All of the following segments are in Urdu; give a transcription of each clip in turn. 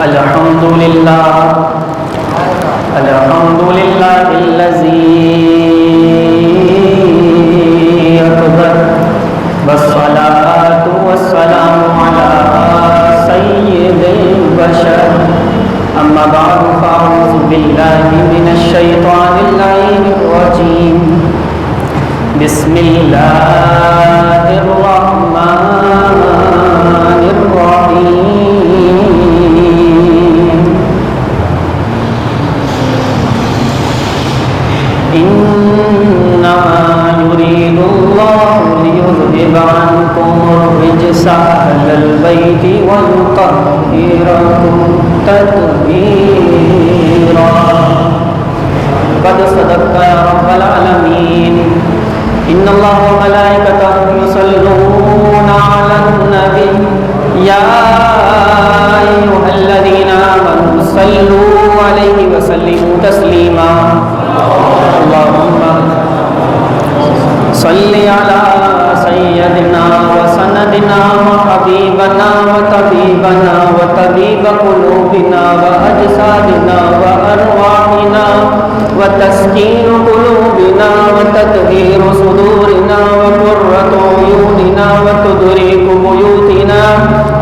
الحمد لله الذي أكبر والصلاة والسلام على سيد البشر أما بعد فأعوذ بالله من الشيطان اللعين الرجيم بسم الله الرحمن الرحيم إنما يريد الله ليذهب عنكم الرجس أهل البيت ويطهركم تطهيرا قد صدقت يا رب العالمين إن الله وملائكته يصلون على النبي يا أيها الذين آمنوا صلوا عليه وسلموا تسليما اللهم صل على سيدنا وسندنا وحبيبنا وطبيبنا وطبيب قلوبنا وأجسادنا وأرواحنا وتسكين قلوبنا وتطهير صدورنا وقرة عيوننا وتدريك بيوتنا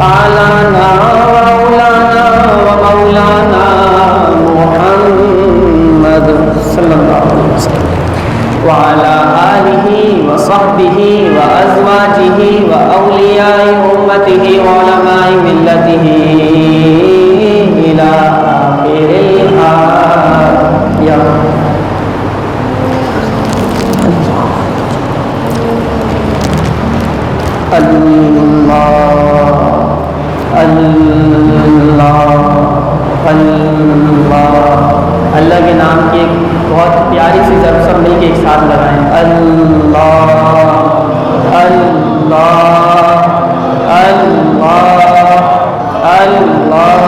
أعلانا وأولانا ومولانا محمد صلى الله عليه وسلم وعلى آله وصحبه وأزواجه وأولياء أمته وعلماء ملته إلى آخر الحياة. اللہ اللہ اللہ اللہ کے نام کی ایک بہت پیاری سی ضرب سب مل کے ایک ساتھ لگائیں. اللہ اللہ اللہ اللہ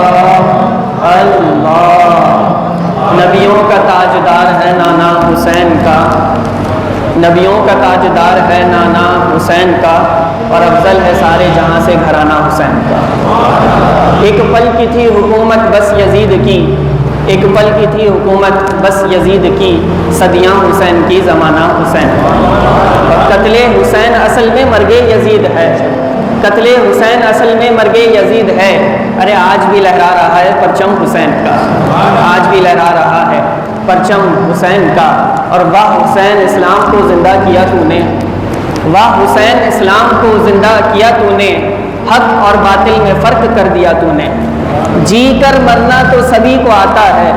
اللہ. نبیوں کا تاجدار ہے نانا حسین کا، نبیوں کا تاجدار ہے نانا حسین کا، اور افضل ہے سارے جہاں سے گھرانہ حسین کا. ایک پل کی تھی حکومت بس یزید کی، ایک پل کی تھی حکومت بس یزید کی، صدیاں حسین کی زمانہ حسین کا. قتل حسین اصل میں مرگ یزید ہے، قتل حسین اصل میں مرگ یزید ہے. ارے آج بھی لہرا رہا ہے پرچم حسین کا، آج بھی لہرا رہا ہے پرچم حسین کا. اور واہ حسین اسلام کو زندہ کیا تو نے، واہ حسین اسلام کو زندہ کیا تو نے، حق اور باطل میں فرق کر دیا تو نے. جی کر مرنا تو سبھی کو آتا ہے،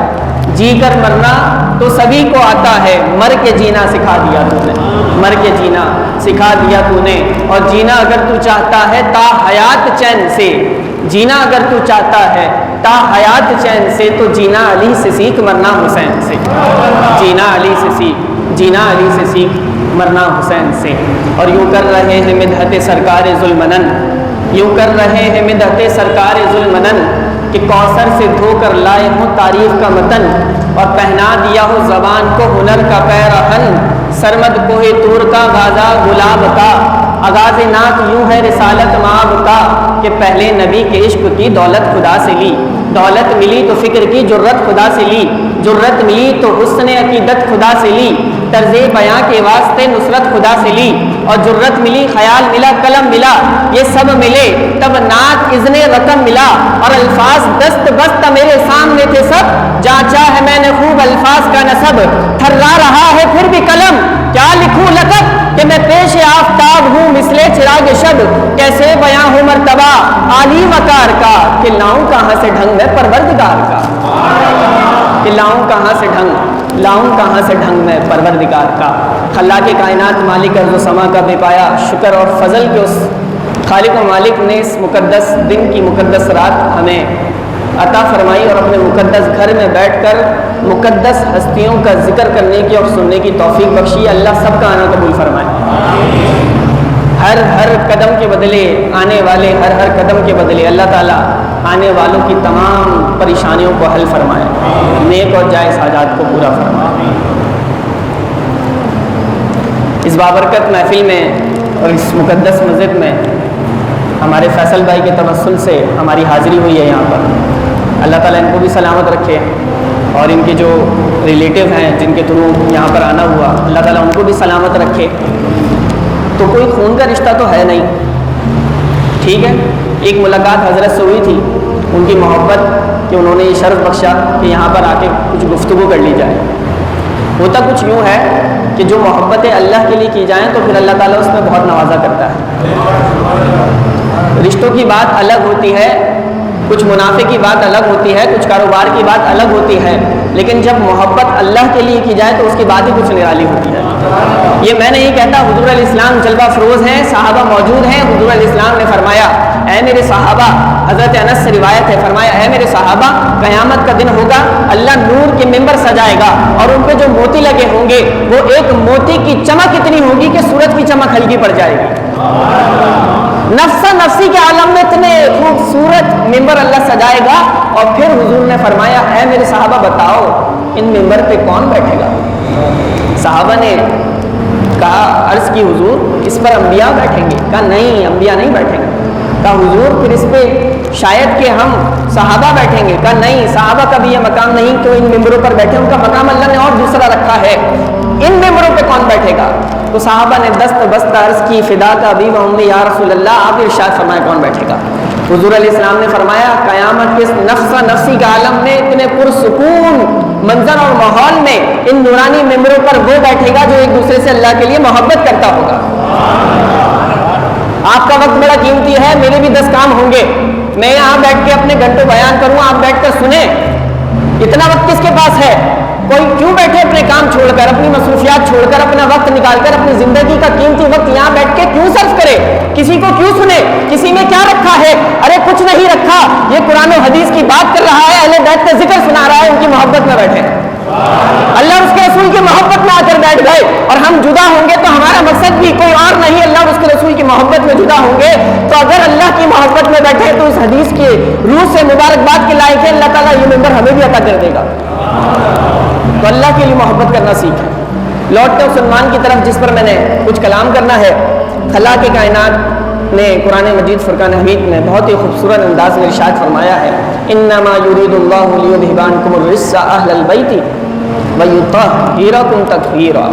جی کر مرنا تو سبھی کو آتا ہے، مر کے جینا سکھا دیا تو نے، مر کے جینا سکھا دیا تو نے. اور جینا اگر تو چاہتا ہے تا حیات چین سے، جینا اگر تو چاہتا ہے تا حیات چین سے، تو جینا علی سے سیکھ مرنا حسین سے، جینا علی سے سیکھ، جینا علی سے سیکھ مرنا حسین سے. اور یوں کر رہے ہیں مدحت سرکار ذوالمنن، یوں کر رہے ہیں مدحت سرکار ذوالمنن کہ کوثر سے دھو کر لائے ہوں تعریف کا متن، اور پہنا دیا ہو زبان کو ہنر کا پیراہن. سرمد کوہ طور کا غازہ گلاب کا، آغاز نعت یوں ہے رسالت مآب کا کہ پہلے نبی کے عشق کی دولت خدا سے لی، دولت ملی تو فکر کی جرت خدا سے لی، جرت ملی تو حسن عقیدت خدا سے لی، طرز بیاں کے واسطے نصرت خدا سے لی، اور جرت ملی خیال ملا قلم ملا، یہ سب ملے تب نعت اذن رقم ملا. اور الفاظ دست بست میرے سامنے تھے سب، جانچا ہے میں نے خوب الفاظ کا نسب. تھرا رہا ہے پھر بھی قلم کیا لکھوں لقب کہ میں پیش آفتاب ہوں مثل چراغ شب. کیسے بیاں ہوں مرتبہ عالی وقار کا کہ لاؤں کہاں سے ڈھنگ میں پروردگار کا، کہ لاؤں کہاں سے ڈھنگ، لاؤں کہاں سے ڈھنگ میں پروردگار کا. خلاق کائنات مالک ارض و سما کا بے پایا شکر اور فضل کے اس خالق و مالک نے اس مقدس دن کی مقدس رات ہمیں عطا فرمائی، اور اپنے مقدس گھر میں بیٹھ کر مقدس ہستیوں کا ذکر کرنے کی اور سننے کی توفیق بخشی. اللہ سب کا آنا قبول فرمائے. ہر ہر قدم کے بدلے آنے والے، ہر ہر قدم کے بدلے اللہ تعالیٰ آنے والوں کی تمام پریشانیوں کو حل فرمائے، نیک اور جائز حاجات کو پورا فرمائے. اس بابرکت محفل میں اور اس مقدس مسجد میں ہمارے فیصل بھائی کے توسل سے ہماری حاضری ہوئی ہے. یہاں پر اللہ اللہ تعالیٰ ان کو بھی سلامت رکھے، اور ان کے جو ریلیٹیو ہیں جن کے تھرو یہاں پر آنا ہوا، اللہ تعالیٰ ان کو بھی سلامت رکھے۔ تو کوئی خون کا رشتہ تو ہے نہیں، ٹھیک ہے، ایک ملاقات حضرت سے ہوئی تھی، ان کی محبت کہ انہوں نے یہ شرف بخشا کہ یہاں پر آ کے کچھ گفتگو کر لی جائے۔ ہوتا کچھ یوں ہے کہ جو محبتیں اللہ کے لیے کی جائیں تو پھر اللہ تعالیٰ اس میں بہت نوازا کرتا ہے۔ رشتوں کی بات الگ ہوتی ہے، کچھ منافع کی بات الگ ہوتی ہے، کچھ کاروبار کی بات الگ ہوتی ہے، لیکن جب محبت اللہ کے لیے کی جائے تو اس کی بات ہی کچھ نرالی ہوتی ہے۔ یہ میں نہیں کہتا، حضور علیہ السلام جلوہ فروز ہیں، صحابہ موجود ہیں، حضور علیہ السلام نے فرمایا اے میرے صحابہ، حضرت انس سے روایت ہے، فرمایا اے میرے صحابہ، قیامت کا دن ہوگا، اللہ نور کے ممبر سجائے گا اور ان پہ جو موتی لگے ہوں گے وہ ایک موتی کی چمک اتنی ہوگی کہ سورج کی چمک ہلکی پڑ جائے گی۔ نفسا نفسی کے عالم میں اتنے خوبصورت ممبر اللہ سجائے گا، اور پھر حضور نے فرمایا اے میرے صحابہ بتاؤ ان ممبر پہ کون بیٹھے گا؟ صحابہ نے کہا، عرض کی حضور اس پر انبیاء بیٹھیں گے؟ کہا نہیں، انبیاء نہیں بیٹھیں گے۔ کہا حضور پھر اس پہ شاید کہ ہم صحابہ بیٹھیں گے؟ کہا نہیں، صحابہ کا بھی یہ مقام نہیں کہ ان ممبروں پر بیٹھے، ان کا مقام اللہ نے اور دوسرا رکھا ہے، ان ممبروں پہ کون بیٹھے گا؟ تو صحابہ نے دست بست عرض کی فدا کا ابی و امی یا رسول اللہ، آپ ارشاد فرمائے کون بیٹھے گا؟ حضور علیہ السلام نے فرمایا قیامت کے نفسا نفسی کے عالم میں اتنے پرسکون منظر اور ماحول میں ان نورانی ممبروں پر وہ بیٹھے گا جو ایک دوسرے سے اللہ کے لیے محبت کرتا ہوگا۔ آپ کا وقت بڑا قیمتی ہے، میرے بھی 10 کام ہوں گے، میں یہاں بیٹھ کے اپنے گھنٹوں بیان کروں، آپ بیٹھ کر سنیں، اتنا وقت کس کے پاس ہے؟ کوئی کیوں بیٹھے اپنے کام چھوڑ کر، اپنی مصروفیات چھوڑ کر، اپنا وقت نکال کر اپنی زندگی کا قیمتی وقت یہاں بیٹھ کے کیوں صرف کرے؟ کسی کو کیوں سنے؟ کسی میں کیا رکھا ہے؟ ارے کچھ نہیں رکھا، یہ قرآن و حدیث کی بات کر رہا ہے، اہل بیت کا ذکر سنا رہا ہے، ان کی محبت میں بیٹھے، اللہ اور اس کے رسول کی محبت میں آ کر بیٹھ گئے، اور ہم جدا ہوں گے تو ہمارا مقصد بھی کوئی اور نہیں، اللہ اور اس کے رسول کی محبت میں جدا ہوں گے۔ تو اگر اللہ کی محبت میں بیٹھے تو اس حدیث کے روح سے مبارکباد کے لائق ہے، اللہ تعالیٰ یہ ممبر ہمیں بھی عطا کر دے گا۔ تو اللہ کے لیے محبت کرنا سیکھیں۔ لوٹتے اس عنوان کی طرف جس پر میں نے کچھ کلام کرنا ہے، خلاق کائنات نے قرآن مجید فرقان حمید میں بہت ہی خوبصورت انداز میں ارشاد فرمایا ہے، انما یرید اللہ لیذھب عنکم الرجس اہل البیت ویطہرکم تطہیرا۔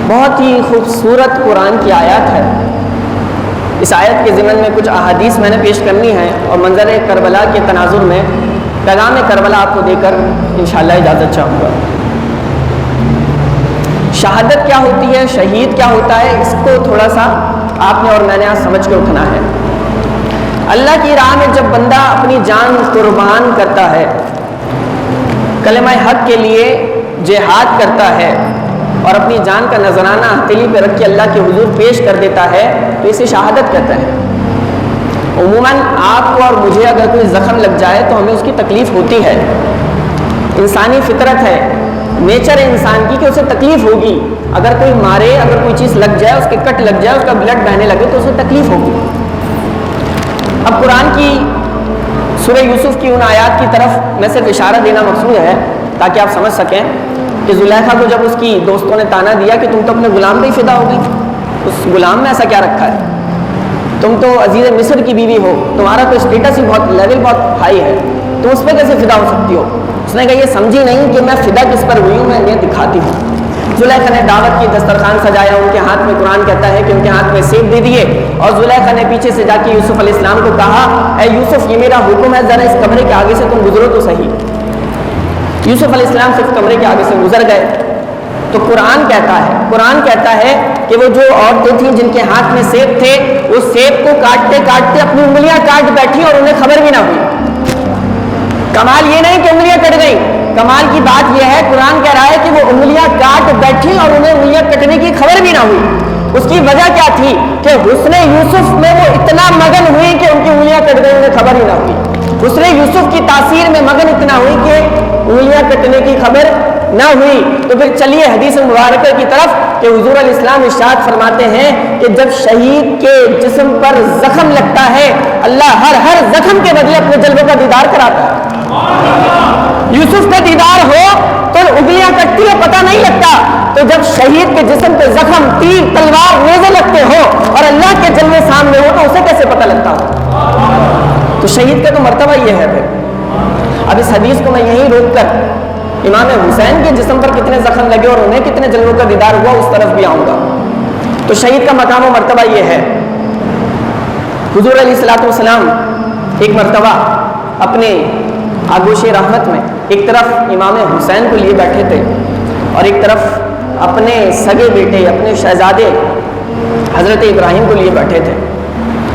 بہت ہی خوبصورت قرآن کی آیات ہے۔ اس آیت کے ضمن میں کچھ احادیث میں نے پیش کرنی ہے، اور منظر کربلا کے تناظر میں پیغام کربلا آپ کو دے کر انشاءاللہ اجازت چاہوں گا۔ شہادت کیا ہوتی ہے، شہید کیا ہوتا ہے، اس کو تھوڑا سا آپ نے اور میں نے آج سمجھ کے اٹھنا ہے۔ اللہ کی راہ میں جب بندہ اپنی جان قربان کرتا ہے، کلمہ حق کے لیے جہاد کرتا ہے، اور اپنی جان کا نذرانہ ہتھیلی پہ رکھ کے اللہ کے حضور پیش کر دیتا ہے، تو اسے شہادت کہتا ہے۔ عموماً آپ کو اور مجھے اگر کوئی زخم لگ جائے تو ہمیں اس کی تکلیف ہوتی ہے، انسانی فطرت ہے، نیچر ہے انسان کی کہ اسے تکلیف ہوگی۔ اگر کوئی مارے، اگر کوئی چیز لگ جائے، اس کے کٹ لگ جائے، اس کا بلڈ بہنے لگے تو اسے تکلیف ہوگی۔ اب قرآن کی سورہ یوسف کی ان آیات کی طرف میں صرف اشارہ دینا مقصود ہے تاکہ آپ سمجھ سکیں کہ زلیخا کو جب اس کی دوستوں نے تانا دیا کہ تم تو اپنے غلام پہ ہی فدا ہو گئی، اس غلام میں ایسا کیا رکھا ہے؟ تم تو عزیز مصر کی بیوی ہو، تمہارا تو اسٹیٹس ہی بہت لیول بہت ہائی ہے، تم اس پہ کیسے فدا ہو سکتی ہو؟ اس نے کہا یہ سمجھی نہیں کہ میں فدا کس پر ہوئی ہوں، میں یہ دکھاتی ہوں۔ زلیخا نے دعوت کی، دسترخوان سجایا، ان کے ہاتھ میں قرآن کہتا ہے کہ ان کے ہاتھ میں سیب دے دیے، اور زلیخا نے پیچھے سے جا کے یوسف علیہ السلام کو کہا اے یوسف یہ میرا حکم ہے، ذرا اس کمرے کے آگے سے تم گزرو تو صحیح۔ یوسف علیہ السلام صرف کمرے کے آگے سے گزر گئے۔ تو قرآن کہتا ہے کہ وہ جو عورتیں تھیں جن کے ہاتھ میں سیب تھے، اس سیب کو کاٹتے کاٹتے اپنی انگلیاں کاٹ بیٹھی اور انہیں خبر بھی نہ ہوئی۔ کمال یہ نہیں کہ انگلیاں کٹ گئیں، کمال کی بات یہ ہے قرآن کہہ رہا ہے کہ وہ انگلیاں کاٹ بیٹھی اور انہیں انگلیاں کٹنے کی خبر بھی نہ ہوئی۔ اس کی وجہ کیا تھی کہ حسن یوسف میں وہ اتنا مگن ہوئی کہ ان کی انگلیاں کٹ گئی، انہیں خبر ہی نہ ہوئی۔ حسن یوسف کی تاثیر میں مگن اتنا ہوئی کہ انگلیاں کٹنے کی خبر نہ ہوئی۔ تو پھر چلیے حدیث مبارکہ کی طرف کہ حضور علیہ السلام ارشاد فرماتے ہیں کہ جب شہید کے جسم پر زخم لگتا ہے، اللہ ہر زخم کے بدلے اپنے جلوے کا دیدار کراتا ہے۔ یوسف کا دیدار ہو تو انگلیاں کٹتی ہے، پتہ نہیں لگتا، تو جب شہید کے جسم پہ زخم، تیر، تلوار، نیزے لگتے ہو اور اللہ کے جلوے سامنے ہو تو اسے کیسے پتہ لگتا ہو؟ تو شہید کا تو مرتبہ یہ ہے پھر اب اس حدیث کو میں یہیں روک کر امام حسین کے جسم پر کتنے زخم لگے اور انہیں کتنے جلووں کا دیدار ہوا اس طرف بھی آؤں گا۔ تو شہید کا مقام و مرتبہ یہ ہے۔ حضور علیہ الصلوۃ والسلام ایک مرتبہ اپنے آغوش رحمت میں ایک طرف امام حسین کو لیے بیٹھے تھے اور ایک طرف اپنے سگے بیٹے اپنے شہزادے حضرت ابراہیم کو لیے بیٹھے تھے،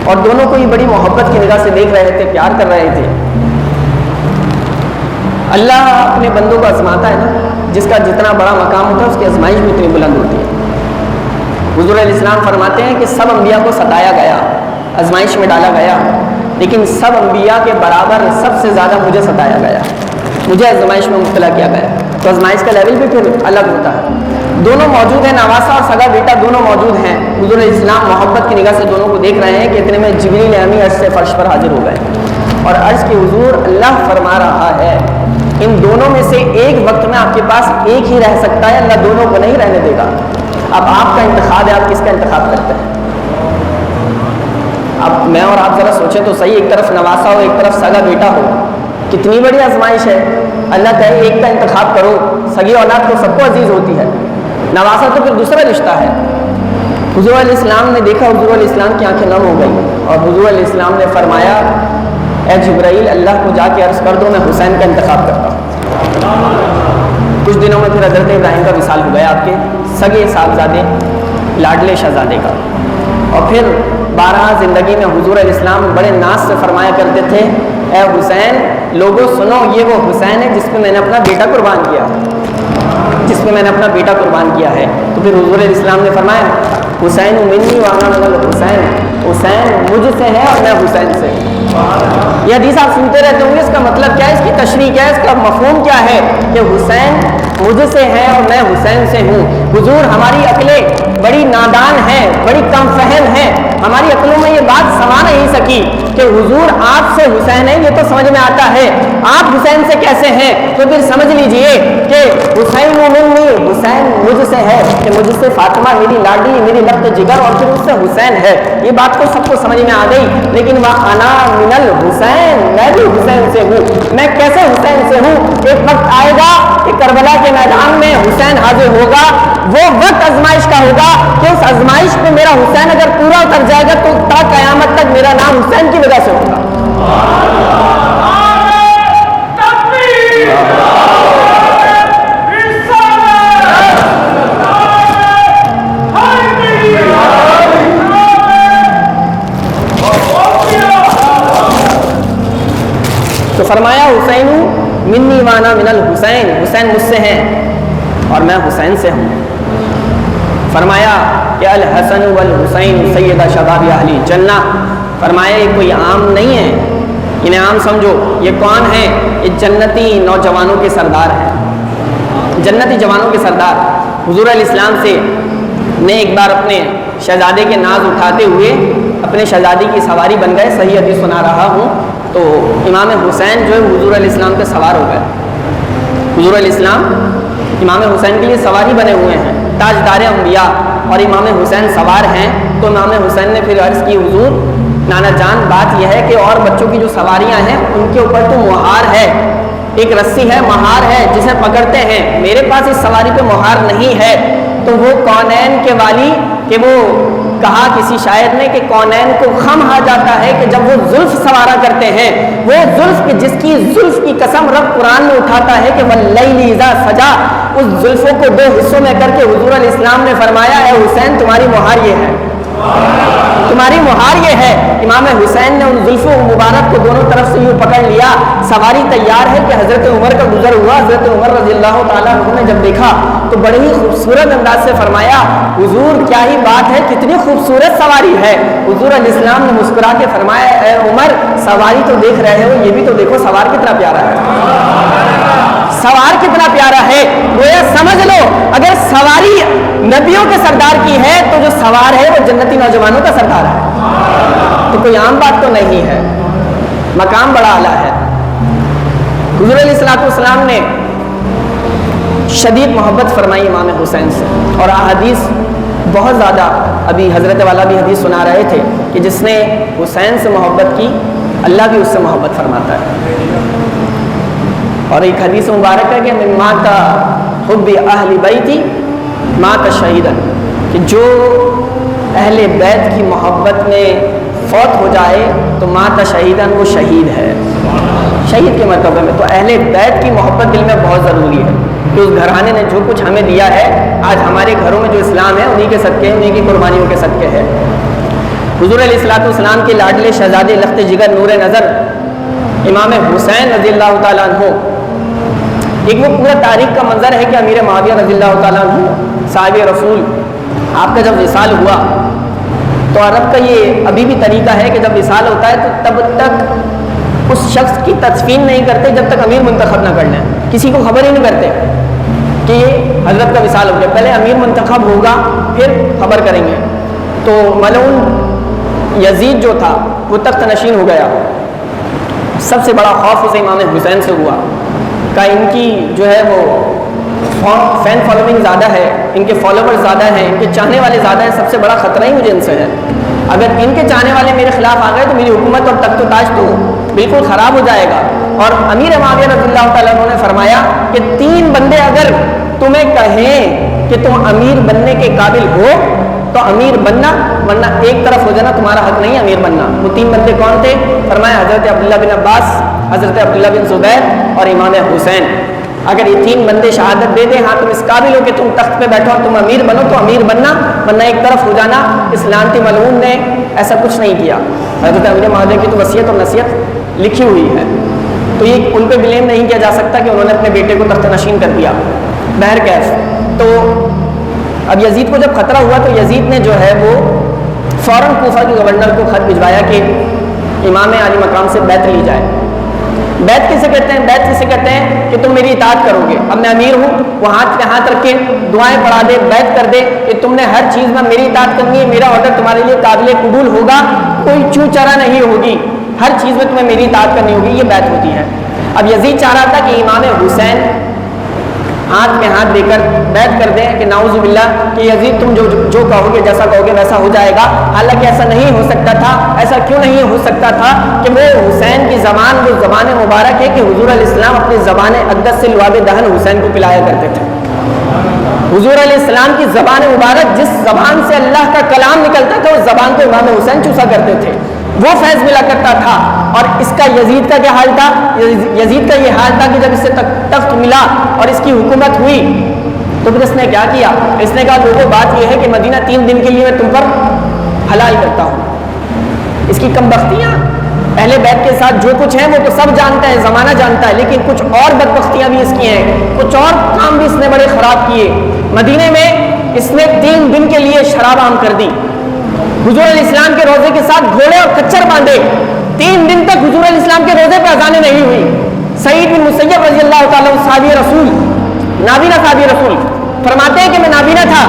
اور دونوں کو ہی بڑی محبت کی نگاہ سے دیکھ رہے تھے، پیار کر رہے تھے۔ اللہ اپنے بندوں کو آزماتا ہے نا، جس کا جتنا بڑا مقام ہوتا ہے اس کی آزمائش بھی اتنی بلند ہوتی ہے۔ حضور علیہ السلام فرماتے ہیں کہ سب انبیاء کو ستایا گیا، آزمائش میں ڈالا گیا، لیکن سب انبیاء کے برابر سب سے زیادہ مجھے ستایا گیا، مجھے آزمائش میں مبتلا کیا گیا۔ تو آزمائش کا لیول بھی پھر الگ ہوتا ہے۔ دونوں موجود ہیں، نواسا اور سگا بیٹا دونوں موجود ہیں۔ حضور علیہ السلام محبت کی نگاہ سے دونوں کو دیکھ رہے ہیں کہ اتنے میں جبریل امی عرش سے فرش پر حاضر ہو گئے اور عرض کی حضور اللہ فرما رہا ہے ان دونوں میں سے ایک وقت میں آپ کے پاس ایک ہی رہ سکتا ہے، اللہ دونوں کو نہیں رہنے دے گا۔ اب آپ کا انتخاب ہے، آپ کس کا انتخاب کرتے ہیں؟ اب میں اور آپ ذرا سوچیں تو صحیح، ایک طرف نواسا ہو ایک طرف سگا بیٹا ہو، کتنی بڑی آزمائش ہے۔ اللہ کہے ایک کا انتخاب کرو، سگی اولاد تو سب کو عزیز ہوتی ہے، نواسا تو پھر دوسرا رشتہ ہے۔ حضور علیہ السلام نے دیکھا، حضور علیہ السلام کی آنکھیں نم ہو گئی اور حضور علیہ السلام نے فرمایا اے جبرائیل اللہ کو جا کے عرض کر دو میں حسین کا انتخاب کرتا ہوں۔ کچھ دنوں میں پھر حضرت ابراہیم کا وصال ہو گیا، آپ کے سگے صاحبزادے لاڈلے شہزادے کا، اور پھر بارہا زندگی میں حضور علیہ السلام بڑے ناز سے فرمایا کرتے تھے اے حسین لوگوں سنو یہ وہ حسین ہے جس پہ میں نے اپنا بیٹا قربان کیا، جس پہ میں نے اپنا بیٹا قربان کیا ہے۔ تو پھر حضور علیہ السلام نے فرمایا حسین منی وانا من الحسین، حسین مجھ سے ہے اور میں حسین سے۔ یہ حدیث آپ سنتے رہتے ہوں گے، اس کا مطلب کیا ہے، اس کی تشریح کیا ہے، اس کا مفہوم کیا ہے کہ حسین مجھ سے ہے اور میں حسین سے ہوں۔ حضور ہماری عقلیں بڑی نادان ہیں، بڑی کم فہم ہیں، ہماری عقلوں میں یہ بات سما نہیں سکی کہ حضور آپ سے حسین ہے، یہ تو سمجھ میں آتا ہے، آپ حسین سے کیسے ہیں؟ تو پھر سمجھ لیجئے کہ حسین منی، حسین مجھ سے ہے کہ مجھ سے فاطمہ میری لاڈلی میری لبت جگر اور پھر اس سے حسین ہے۔ یہ بات تو سب کو سمجھ میں آ گئی، لیکن وَأَنَا مِنَ الْحُسَيْن، میں بھی حسین سے ہوں۔ میں کیسے حسین سے ہوں؟ ایک وقت آئے گا کہ کربلا کے میدان میں حسین حاضر ہوگا، وہ وقت آزمائش کا ہوگا کہ اس آزمائش پہ میرا حسین اگر پورا اتر جائے گا تو تا قیامت تک میرا نام حسین کی وجہ سے ہوگا۔ تو فرمایا حسین منی وانا من الحسین، حسین مجھ سے ہیں اور میں حسین سے ہوں۔ فرمایا کہ الحسن والحسین سیدہ شباب اہل جنہ، فرمایا یہ کوئی عام نہیں ہے، انہیں عام سمجھو، یہ کون ہیں؟ یہ جنتی نوجوانوں کے سردار ہیں، جنتی جوانوں کے سردار۔ حضور علیہ السلام سے نے ایک بار اپنے شہزادے کے ناز اٹھاتے ہوئے اپنے شہزادی کی سواری بن گئے، صحیح حدیث سنا رہا ہوں۔ تو امام حسین جو ہے حضور علیہ السلام کے سوار ہو گئے، حضور علیہ السلام امام حسین کے لیے سواری بنے ہوئے ہیں، تاجدار انبیاء، اور امام حسین سوار ہیں۔ تو امام حسین نے پھر عرض کی حضور نانا جان بات یہ ہے کہ اور بچوں کی جو سواریاں ہیں ان کے اوپر تو مہار ہے، ایک رسی ہے مہار ہے جسے پکڑتے ہیں، میرے پاس اس سواری پہ مہار نہیں ہے۔ تو وہ کونین کے والی کہ وہ کہا کسی شاعر نے کہ کونین کو خم آ جاتا ہے کہ جب وہ زلف سوارا کرتے ہیں، وہ زلف جس کی زلف کی قسم رب قرآن میں اٹھاتا ہے کہ واللیل اذا سجا، اس زلفوں کو دو حصوں میں کر کے حضور علیہ السلام نے فرمایا اے حسین تمہاری مہار یہ ہے، تمہاری مہار یہ ہے۔ امام حسین نے ان زلفوں مبارک کو دونوں طرف سے یوں پکڑ لیا، سواری تیار ہے کہ حضرت عمر کا گزر ہوا۔ حضرت عمر رضی اللہ تعالیٰ عنہ نے جب دیکھا تو بڑے ہی خوبصورت انداز سے فرمایا حضور کیا ہی بات ہے، کتنی خوبصورت سواری ہے۔ حضور علیہ السلام نے مسکرا کے فرمایا اے عمر سواری تو دیکھ رہے ہو، یہ بھی تو دیکھو سوار کتنا پیارا ہے، سوار کتنا پیارا ہے۔ گویا سمجھ لو اگر سواری نبیوں کے سردار کی ہے تو جو سوار ہے وہ جنتی نوجوانوں کا سردار ہے، تو کوئی عام بات تو نہیں ہے، مقام بڑا اعلیٰ ہے۔ حضور علیہ السلام نے شدید محبت فرمائی امام حسین سے، اور احادیث بہت زیادہ، ابھی حضرت والا بھی حدیث سنا رہے تھے کہ جس نے حسین سے محبت کی اللہ بھی اس سے محبت فرماتا ہے۔ اور ایک حدیث مبارک ہے کہ من مات حب اہل بیتی مات شہیدن، کہ جو اہل بیت کی محبت میں فوت ہو جائے تو مات شہیدن، وہ شہید ہے، شہید کے مرتبے میں۔ تو اہل بیت کی محبت دل میں بہت ضروری ہے کہ اس گھرانے نے جو کچھ ہمیں دیا ہے، آج ہمارے گھروں میں جو اسلام ہے انہی کے صدقے، انہی کی قربانیوں کے صدقے ہے۔ حضور علیہ الصلوۃ والسلام کے لاڈلے شہزادے لخت جگر نور نظر امام حسین رضی اللہ تعالیٰ عنہ، ایک وہ پورا تاریخ کا منظر ہے کہ امیر معاویہ رضی اللہ تعالیٰ عنہ صاحب رسول، آپ کا جب وصال ہوا تو عرب کا یہ ابھی بھی طریقہ ہے کہ جب وصال ہوتا ہے تو تب تک اس شخص کی تدفین نہیں کرتے جب تک امیر منتخب نہ کر لیں، کسی کو خبر ہی نہیں کرتے کہ یہ حضرت کا وصال ہو گیا، پہلے امیر منتخب ہوگا پھر خبر کریں گے۔ تو ملعون یزید جو تھا وہ تخت نشین ہو گیا، سب سے بڑا خوف اسے امام حسین سے ہوا کہ ان کی جو ہے وہ فین فالوئنگ زیادہ ہے، ان کے فالوور زیادہ ہیں، ان کے چاہنے والے زیادہ ہیں، سب سے بڑا خطرہ ہی مجھے ان سے ہے، اگر ان کے چاہنے والے میرے خلاف آ گئے تو میری حکومت اور تخت و تاج تو بالکل خراب ہو جائے گا۔ اور امیر معاویہ رضی اللہ تعالیٰ عنہ نے فرمایا کہ 3 بندے اگر تمہیں کہیں کہ تم امیر بننے کے قابل ہو تو امیر بننا، ورنہ ایک طرف ہو جانا، تمہارا حق نہیں امیر بننا۔ وہ 3 بندے کون تھے؟ فرمایا حضرت عبداللہ بن عباس، حضرت عبداللہ بن زبیر اور امام حسین۔ اگر یہ 3 بندے شہادت دے دیں ہاں تم اس قابل ہو کہ تم تخت پہ بیٹھو اور تم امیر بنو تو امیر بننا، ورنہ ایک طرف ہو جانا۔ اس لعنتی ملعون نے ایسا کچھ نہیں کیا۔ حضرت امیر معاویہ کی تو وصیت اور نصیحت لکھی ہوئی ہے، تو یہ ان پہ بلیم نہیں کیا جا سکتا کہ انہوں نے اپنے بیٹے کو تخت نشین کر دیا۔ بہرکیف تو اب یزید کو جب خطرہ ہوا تو یزید نے جو ہے وہ فوراً کوفہ کے گورنر کو خط بھجوایا کہ امام عالی مقام سے بیعت لی جائے۔ بیعت کسے کہتے ہیں؟ بیعت کسے کہتے ہیں کہ تم میری اطاعت کرو گے، اب میں امیر ہوں، وہ ہاتھ پہ ہاتھ رکھ کے دعائیں پڑھا دے، بیعت کر دے کہ تم نے ہر چیز میں میری اطاعت کرنی ہے، میرا آرڈر تمہارے لیے قابل قبول ہوگا، کوئی چو چرا نہیں ہوگی، ہر چیز میں تمہیں میری اطاعت کرنی ہوگی، یہ بیعت ہوتی ہے۔ اب یزید چاہ رہا تھا کہ امام حسین ہاتھ میں ہاتھ دے کر بیعت کر دیں کہ نعوذ باللہ کہ یزید تم جو کہو گے، جیسا کہو گے ویسا ہو جائے گا۔ حالانکہ ایسا نہیں ہو سکتا تھا۔ ایسا کیوں نہیں ہو سکتا تھا؟ کہ وہ حسین کی زبان وہ زبان مبارک ہے کہ حضور علیہ السلام اپنی زبان اقدس سے لعاب دہن حسین کو پلایا کرتے تھے۔ حضور علیہ السلام کی زبان مبارک جس زبان سے اللہ کا کلام نکلتا تھا اس زبان کو امام حسین چوسا کرتے تھے، وہ فیض ملا کرتا تھا۔ اور اس کا یزید کا کیا حال تھا؟ یزید کا یہ حال تھا کہ جب اس سے تخت ملا اور اس کی حکومت ہوئی تو پھر اس نے کیا کیا؟ اس نے کہا لوگوں بات یہ ہے کہ مدینہ 3 دن کے لیے میں تم پر حلال کرتا ہوں۔ اس کی کم بختیاں، اہل بیت کے ساتھ جو کچھ ہے وہ تو سب جانتا ہے، زمانہ جانتا ہے، لیکن کچھ اور بدبختیاں بھی اس کی ہیں، کچھ اور کام بھی اس نے بڑے خراب کیے۔ مدینے میں اس نے 3 دن کے لیے شراب عام کر دی، حضور علیہ السلام کے روزے کے ساتھ گھوڑے اور کچر باندھے، 3 دن تک حضور علیہ السلام کے روزے پہ اذانیں نہیں ہوئی۔ سعید بن مسیب رضی اللہ تعالیٰ صحابی رسول، نابینا صحابی رسول، فرماتے ہیں کہ میں نابینا تھا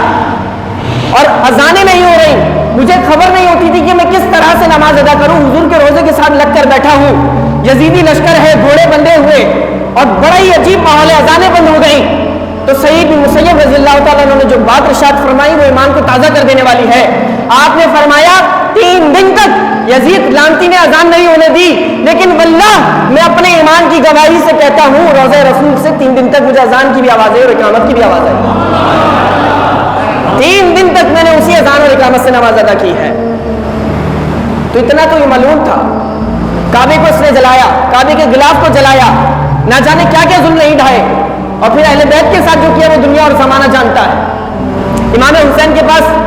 اور اذانیں نہیں ہو رہی، مجھے خبر نہیں ہوتی تھی کہ میں کس طرح سے نماز ادا کروں، حضور کے روزے کے ساتھ لگ کر بیٹھا ہوں، یزیدی لشکر ہے، گھوڑے بندھے ہوئے اور بڑا ہی عجیب ماحول ہے، اذانیں بند ہو گئیں۔ تو سعید بن مسیب رضی اللہ تعالیٰ نے جو بات ارشاد فرمائی وہ ایمان کو تازہ کر دینے والی ہے۔ آپ نے فرمایا 3 دن تک یزید لعنتی نے اذان نہیں ہونے دی، لیکن واللہ میں اپنے ایمان کی گواہی سے کہتا ہوں روزہ رسول سے 3 دن تک مجھے اذان کی بھی آواز آئی اور اقامت کی بھی آواز آئی۔ 3 دن تک میں نے اسی اذان اور اقامت سے نماز ادا کی ہے۔ تو اتنا تو یہ ملعون تھا، کعبے کو اس نے جلایا، کعبے کے غلاف کو جلایا، نہ جانے کیا کیا ظلم نہیں ڈھائے، اور پھر اہل بیت کے ساتھ جو کیا وہ دنیا اور زمانہ جانتا ہے۔ امام حسین کے پاس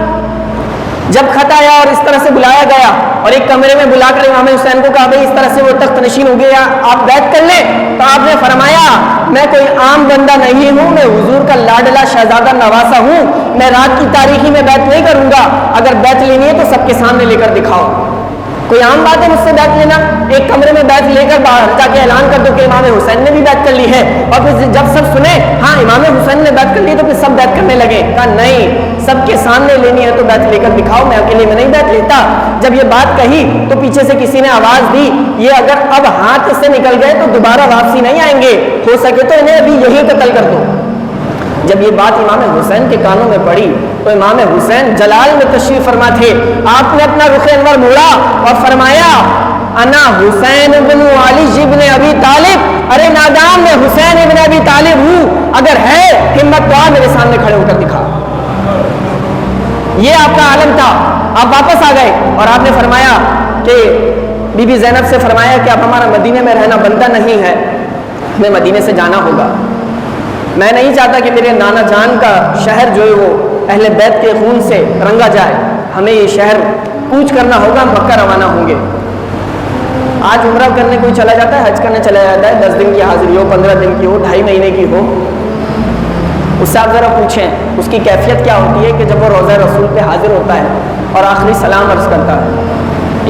جب خط آیا اور اس طرح سے بلایا گیا اور ایک کمرے میں بلا کر امام حسین کو کہا بھائی اس طرح سے وہ تخت نشین ہو گیا، آپ بیعت کر لیں، تو آپ نے فرمایا میں کوئی عام بندہ نہیں ہوں، میں حضور کا لاڈلا شہزادہ نواسا ہوں، میں رات کی تاریکی میں بیعت نہیں کروں گا، اگر بیعت لینی ہے تو سب کے سامنے لے کر دکھاؤ۔ کوئی عام بات ہے مجھ سے بیعت لینا؟ ایک کمرے میں بیعت لے کر باہر جا کے اعلان کر دو کہ امام حسین نے بھی بیعت کر لی ہے، اور پھر جب سب سنے ہاں امام حسین نے بیعت کر لی تو پھر سب بیعت کرنے لگے۔ کہا نہیں، سب کے سامنے لینی ہے تو بیعت لے کر دکھاؤ، میں اکیلے میں نہیں بیعت لیتا۔ جب یہ بات کہی تو پیچھے سے کسی نے آواز دی یہ اگر اب ہاتھ سے نکل گئے تو دوبارہ واپسی نہیں آئیں گے، ہو سکے تو انہیں ابھی یہی قتل کر دو۔ جب یہ بات امام حسین کے کانوں میں پڑی تو امام حسین جلال میں تشریف فرما تھے، آپ نے اپنا رخ انور موڑا اور فرمایا انا حسین بن علی ابن ابی طالب، ارے نادام میں حسین ابن ابی طالب ہوں، اگر ہے ہمت تو میرے سامنے کھڑے ہو کر دکھا۔ یہ آپ کا عالم تھا۔ آپ واپس آ گئے اور آپ نے فرمایا کہ بی بی زینب سے فرمایا کہ اب ہمارا مدینے میں رہنا بنتا نہیں ہے، ہمیں مدینے سے جانا ہوگا۔ میں نہیں چاہتا کہ میرے نانا جان کا شہر جو ہے وہ اہل بیت کے خون سے رنگا جائے، ہمیں یہ شہر کوچ کرنا ہوگا، مکہ روانہ ہوں گے۔ آج عمرہ کرنے کوئی چلا جاتا ہے، حج کرنے چلا جاتا ہے، 10 دن کی حاضری ہو، 15 دن کی ہو، 2.5 مہینے کی ہو، اس سے آپ ذرا پوچھیں اس کی کیفیت کیا ہوتی ہے کہ جب وہ روضہ رسول پہ حاضر ہوتا ہے اور آخری سلام عرض کرتا ہے۔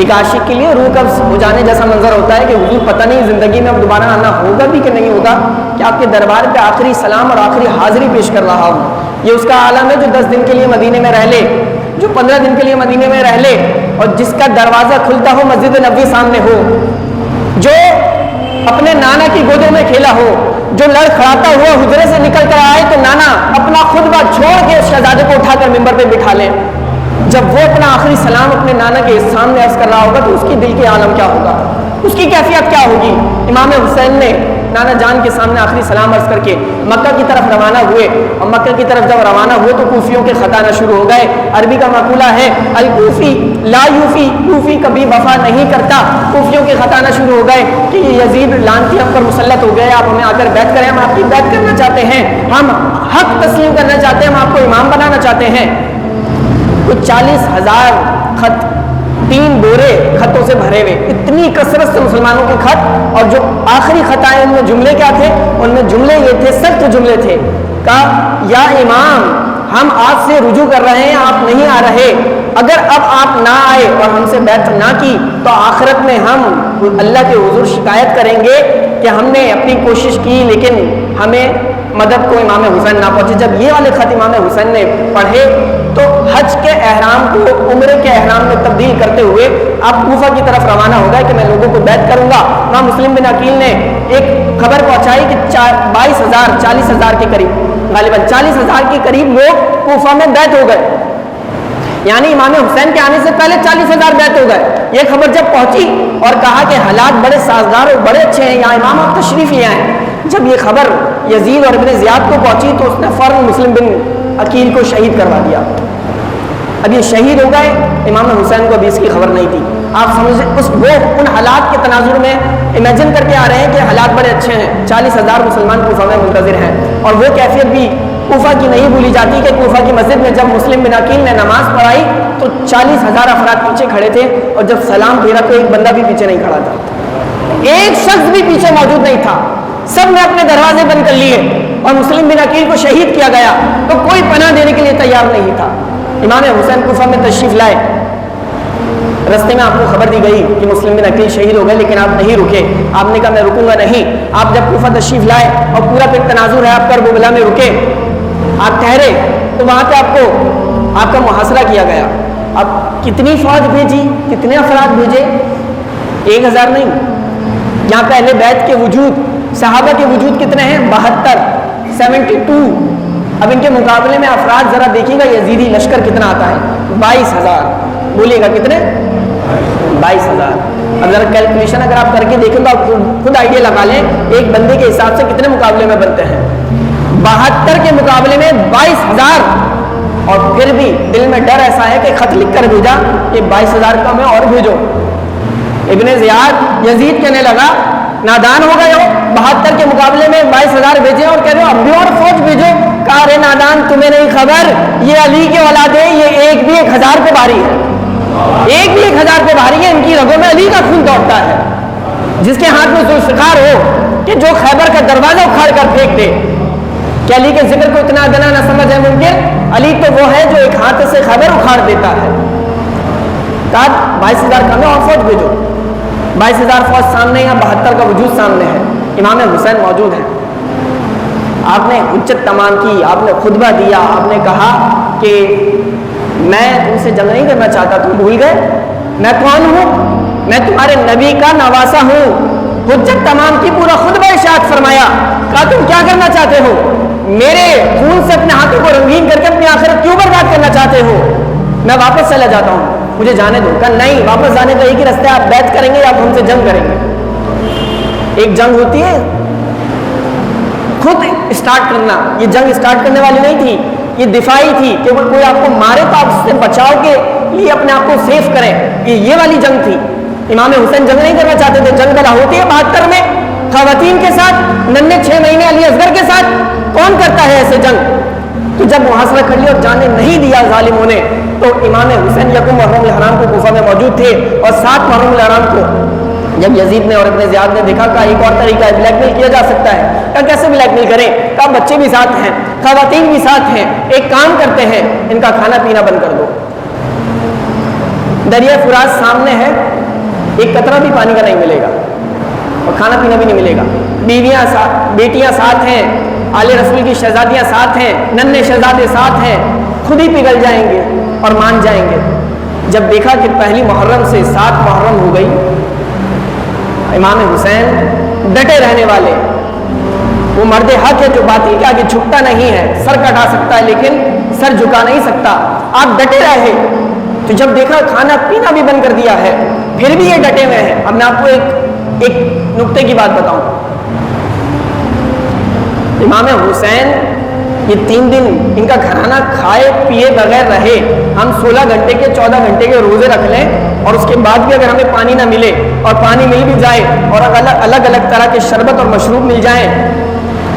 ایک عاشق کے لیے روح قبض ہو جانے جیسا منظر ہوتا ہے کہ حضور پتہ نہیں زندگی میں اب دوبارہ آنا ہوگا بھی کہ نہیں ہوگا، کہ آپ کے دربار پہ آخری سلام اور آخری حاضری پیش کر رہا ہوں۔ یہ اس کا عالم ہے جو 10 دن کے لیے مدینے میں رہ لے، جو 15 دن کے لیے مدینے میں رہ لے، اور جس کا دروازہ کھلتا ہو مسجد نبوی سامنے ہو، جو اپنے نانا کی گودوں میں کھیلا ہو، جو لڑکھڑاتا ہوا حجرے سے نکل کر آئے تو نانا اپنا خطبہ چھوڑ کے اس شہزادے کو اٹھا کر ممبر پہ بٹھا لے۔ جب وہ اپنا آخری سلام اپنے نانا کے سامنے عرض کر رہا ہوگا تو اس کی دل کے عالم کیا ہوگا، اس کی کیفیت کیا ہوگی۔ امام حسین نے نانا جان کے سامنے آخری سلام عرض کر کے مکہ کی طرف روانہ ہوئے، اور مکہ کی طرف جب روانہ ہوئے تو کوفیوں کے خطانا شروع ہو گئے۔ عربی کا مقولہ ہے الکوفی لا یوفی، کوفی کبھی وفا نہیں کرتا۔ کوفیوں کے خطانا شروع ہو گئے کہ یہ یزید لعنتی ہم پر مسلط ہو گئے، آپ ہمیں آ کر بیعت کریں، ہم آپ کی بیعت کرنا چاہتے ہیں، ہم حق تسلیم کرنا چاہتے ہیں، ہم آپ کو امام بنانا چاہتے ہیں۔ کچھ 40,000 خط 3 بورے خطوں سے بھرے ہوئے، اتنی کثرت سے مسلمانوں کے خط، اور جو آخری خط آئے ان میں جملے کیا تھے؟ ان میں جملے یہ تھے، سخت جملے تھے، کہا یا امام ہم آپ سے رجوع کر رہے ہیں، آپ نہیں آ رہے، اگر اب آپ نہ آئے اور ہم سے بیعت نہ کی تو آخرت میں ہم اللہ کے حضور شکایت کریں گے کہ ہم نے اپنی کوشش کی لیکن ہمیں مدد کو امام حسین نہ پہنچے۔ جب یہ والے خط امام حسین نے پڑھے تو حج کے احرام کو عمرے کے احرام میں تبدیل کرتے ہوئے آپ کوفہ کی طرف روانہ ہو گئے کہ میں لوگوں کو بیعت کروں گا۔ وہاں مسلم بن عقیل نے ایک خبر پہنچائی کہ 22,000 40,000 کے قریب، غالباً 40,000 کے قریب لوگ کوفہ میں بیعت ہو گئے، یعنی امام حسین کے آنے سے پہلے 40,000 بیعت ہو گئے۔ یہ خبر جب پہنچی اور کہا کہ حالات بڑے سازگار اور بڑے اچھے ہیں، یہاں امام آپ تشریف لے آئیں، جب یہ خبر یزید اور ابن زیاد کو پہنچی تو اس نے فوراً مسلم بن عقیل کو شہید کروا دیا۔ اب یہ شہید ہو گئے، امام حسین کو ابھی اس کی خبر نہیں تھی۔ آپ سمجھیں ان حالات کے تناظر میں امیجن کر کے آ رہے ہیں کہ حالات بڑے اچھے ہیں، 40,000 مسلمان کوفہ میں منتظر ہیں، اور وہ کیفیت بھی کوفہ کی نہیں بھولی جاتی کہ کوفہ کی مسجد میں جب مسلم بن عقیل نے نماز پڑھائی تو 40,000 افراد پیچھے کھڑے تھے، اور جب سلام پھیرا تو ایک بندہ بھی پیچھے نہیں کھڑا تھا، ایک شخص بھی پیچھے موجود نہیں تھا، سب نے اپنے دروازے بند کر لیے، اور مسلم بن عقیل کو شہید کیا گیا تو کوئی پناہ دینے کے لیے تیار نہیں تھا۔ امام حسین کوفہ میں تشریف لائے، رستے میں آپ کو خبر دی گئی کہ مسلم بن عقیل شہید ہو گئے، لیکن آپ نہیں رکے، آپ نے کہا میں رکوں گا نہیں۔ آپ جب کوفہ تشریف لائے اور پورا پھر تناظر ہے، آپ کربلا میں رکے، آپ ٹھہرے تو وہاں پہ آپ کا محاصرہ کیا گیا۔ اب کتنی فوج بھیجی، کتنے افراد بھیجے؟ 1,000 نہیں، یہاں پہ اہل بیت کے وجود، صحابہ کے وجود کتنے ہیں؟ 72 اب ان کے مقابلے میں افراد ذرا دیکھیے گا یزیدی لشکر کتنا آتا ہے، 22,000، بولیے گا کتنے؟ 22,000۔ اب ذرا کیلکولیشن اگر آپ کر کے دیکھیں تو آپ خود آئیڈیا لگا لیں ایک بندے کے حساب سے کتنے مقابلے میں بنتے ہیں۔ 72 کے مقابلے میں 22,000، اور پھر بھی دل میں ڈر ایسا ہے کہ خط لکھ کر بھیجا کہ 22,000 کا میں اور بھیجو۔ ابن زیاد یزید کہنے لگا نادان ہو گئے ہو، 72 کے مقابلے میں 22,000 بھیجے اور کہہ رہے ہو اب بھی اور فوج بھیجو۔ کہا رے نادان تمہیں نہیں خبر، یہ علی کے اولاد ہے، یہ ایک بھی 1,000 پہ بھاری ہے، ایک بھی 1,000 پہ بھاری ہے، ان کی رگوں میں علی کا خون دوڑتا ہے۔ جس کے ہاتھ میں ذوالفقار ہو کہ جو خیبر کا دروازہ اکھاڑ کر پھینک دے، کہ علی کے ذکر کو اتنا ادنا نہ سمجھ ہے ممکن، علی تو وہ ہے جو ایک ہاتھ سے خیبر اکھاڑ دیتا ہے۔ کہا 22,000 کا میں اور فوج بھیجو۔ 22,000 فوج سامنے یا 72 کا وجود سامنے ہے، امام حسین موجود ہیں۔ آپ نے حجت تمام کی، آپ نے خطبہ دیا، آپ نے کہا کہ میں تم سے جنگ نہیں کرنا چاہتا، تم بھول گئے میں کون ہوں، میں تمہارے نبی کا نواسا ہوں۔ حجت تمام کی، پورا خطبہ ارشاد فرمایا، کہا تم کیا کرنا چاہتے ہو، میرے خون سے اپنے ہاتھوں کو رنگین کر کے اپنی آخرت کیوں برباد کرنا چاہتے ہو، میں واپس چلا جاتا ہوں، مجھے جانے دو۔ کہا نہیں، واپس جانے کا ایک ہی رستہ ہے، آپ بیعت کریں گے یا آپ ہم سے جنگ کریں گے۔ ایک جنگ ہوتی ہے خود اسٹارٹ کرنا، یہ جنگ اسٹارٹ کرنے والی نہیں تھی، یہ دفاعی تھی کہ کوئی آپ کو مارے تو آپ اس سے بچاؤ کے لیے اپنے آپ کو سیف کریں، یہ والی جنگ تھی۔ امام حسین جنگ نہیں کرنا چاہتے تھے، جنگ بلا ہوتی ہے 72 میں خواتین کے ساتھ، ننھے 6 مہینے علی اصغر کے ساتھ، کون کرتا ہے ایسے جنگ؟ تو جب محاصرہ کر لیا اور جانے نہیں دیا ظالموں نے، تو امام حسین یکم محرم الحرام کو کوفہ میں موجود تھے، اور 7 محرم الحرام کو جب یزید نے اور ابن زیاد نے دیکھا کہ ایک اور طریقہ ہے، بلیک میل کیا جا سکتا ہے، کہ کیسے بلیک میل کریں؟ کہ بچے بھی ساتھ ہیں، خواتین بھی ساتھ ہیں، ایک کام کرتے ہیں، ان کا کھانا پینا بند کر دو، دریا فرات سامنے ہے، ایک قطرہ بھی پانی کا نہیں ملے گا اور کھانا پینا بھی نہیں ملے گا، بیٹیاں ساتھ ہیں، آل رسول کی شہزادیاں ساتھ ہیں، ننھے شہزادے ساتھ ہیں، خود ہی پگھل جائیں گے اور مان جائیں گے۔ جب دیکھا کہ پہلی محرم سے 7 محرم ہو گئی، امام حسین ڈٹے رہنے والے، وہ مرد حق ہے جو باطل کے آگے جھکتا نہیں ہے، سر کٹا سکتا ہے لیکن سر جھکا نہیں سکتا، آپ ڈٹے رہے۔ تو جب دیکھا کھانا پینا بھی بند کر دیا ہے، پھر بھی یہ ڈٹے ہوئے ہیں۔ اب میں آپ کو ایک نقطے کی بات بتاؤں، امام حسین یہ 3 دن ان کا گھرانہ کھائے پیے بغیر رہے، ہم 16 گھنٹے کے 14 گھنٹے کے روزے رکھ لیں اور اس کے بعد بھی اگر ہمیں پانی نہ ملے اور پانی مل بھی جائے اور الگ الگ طرح کے شربت اور مشروب مل جائیں،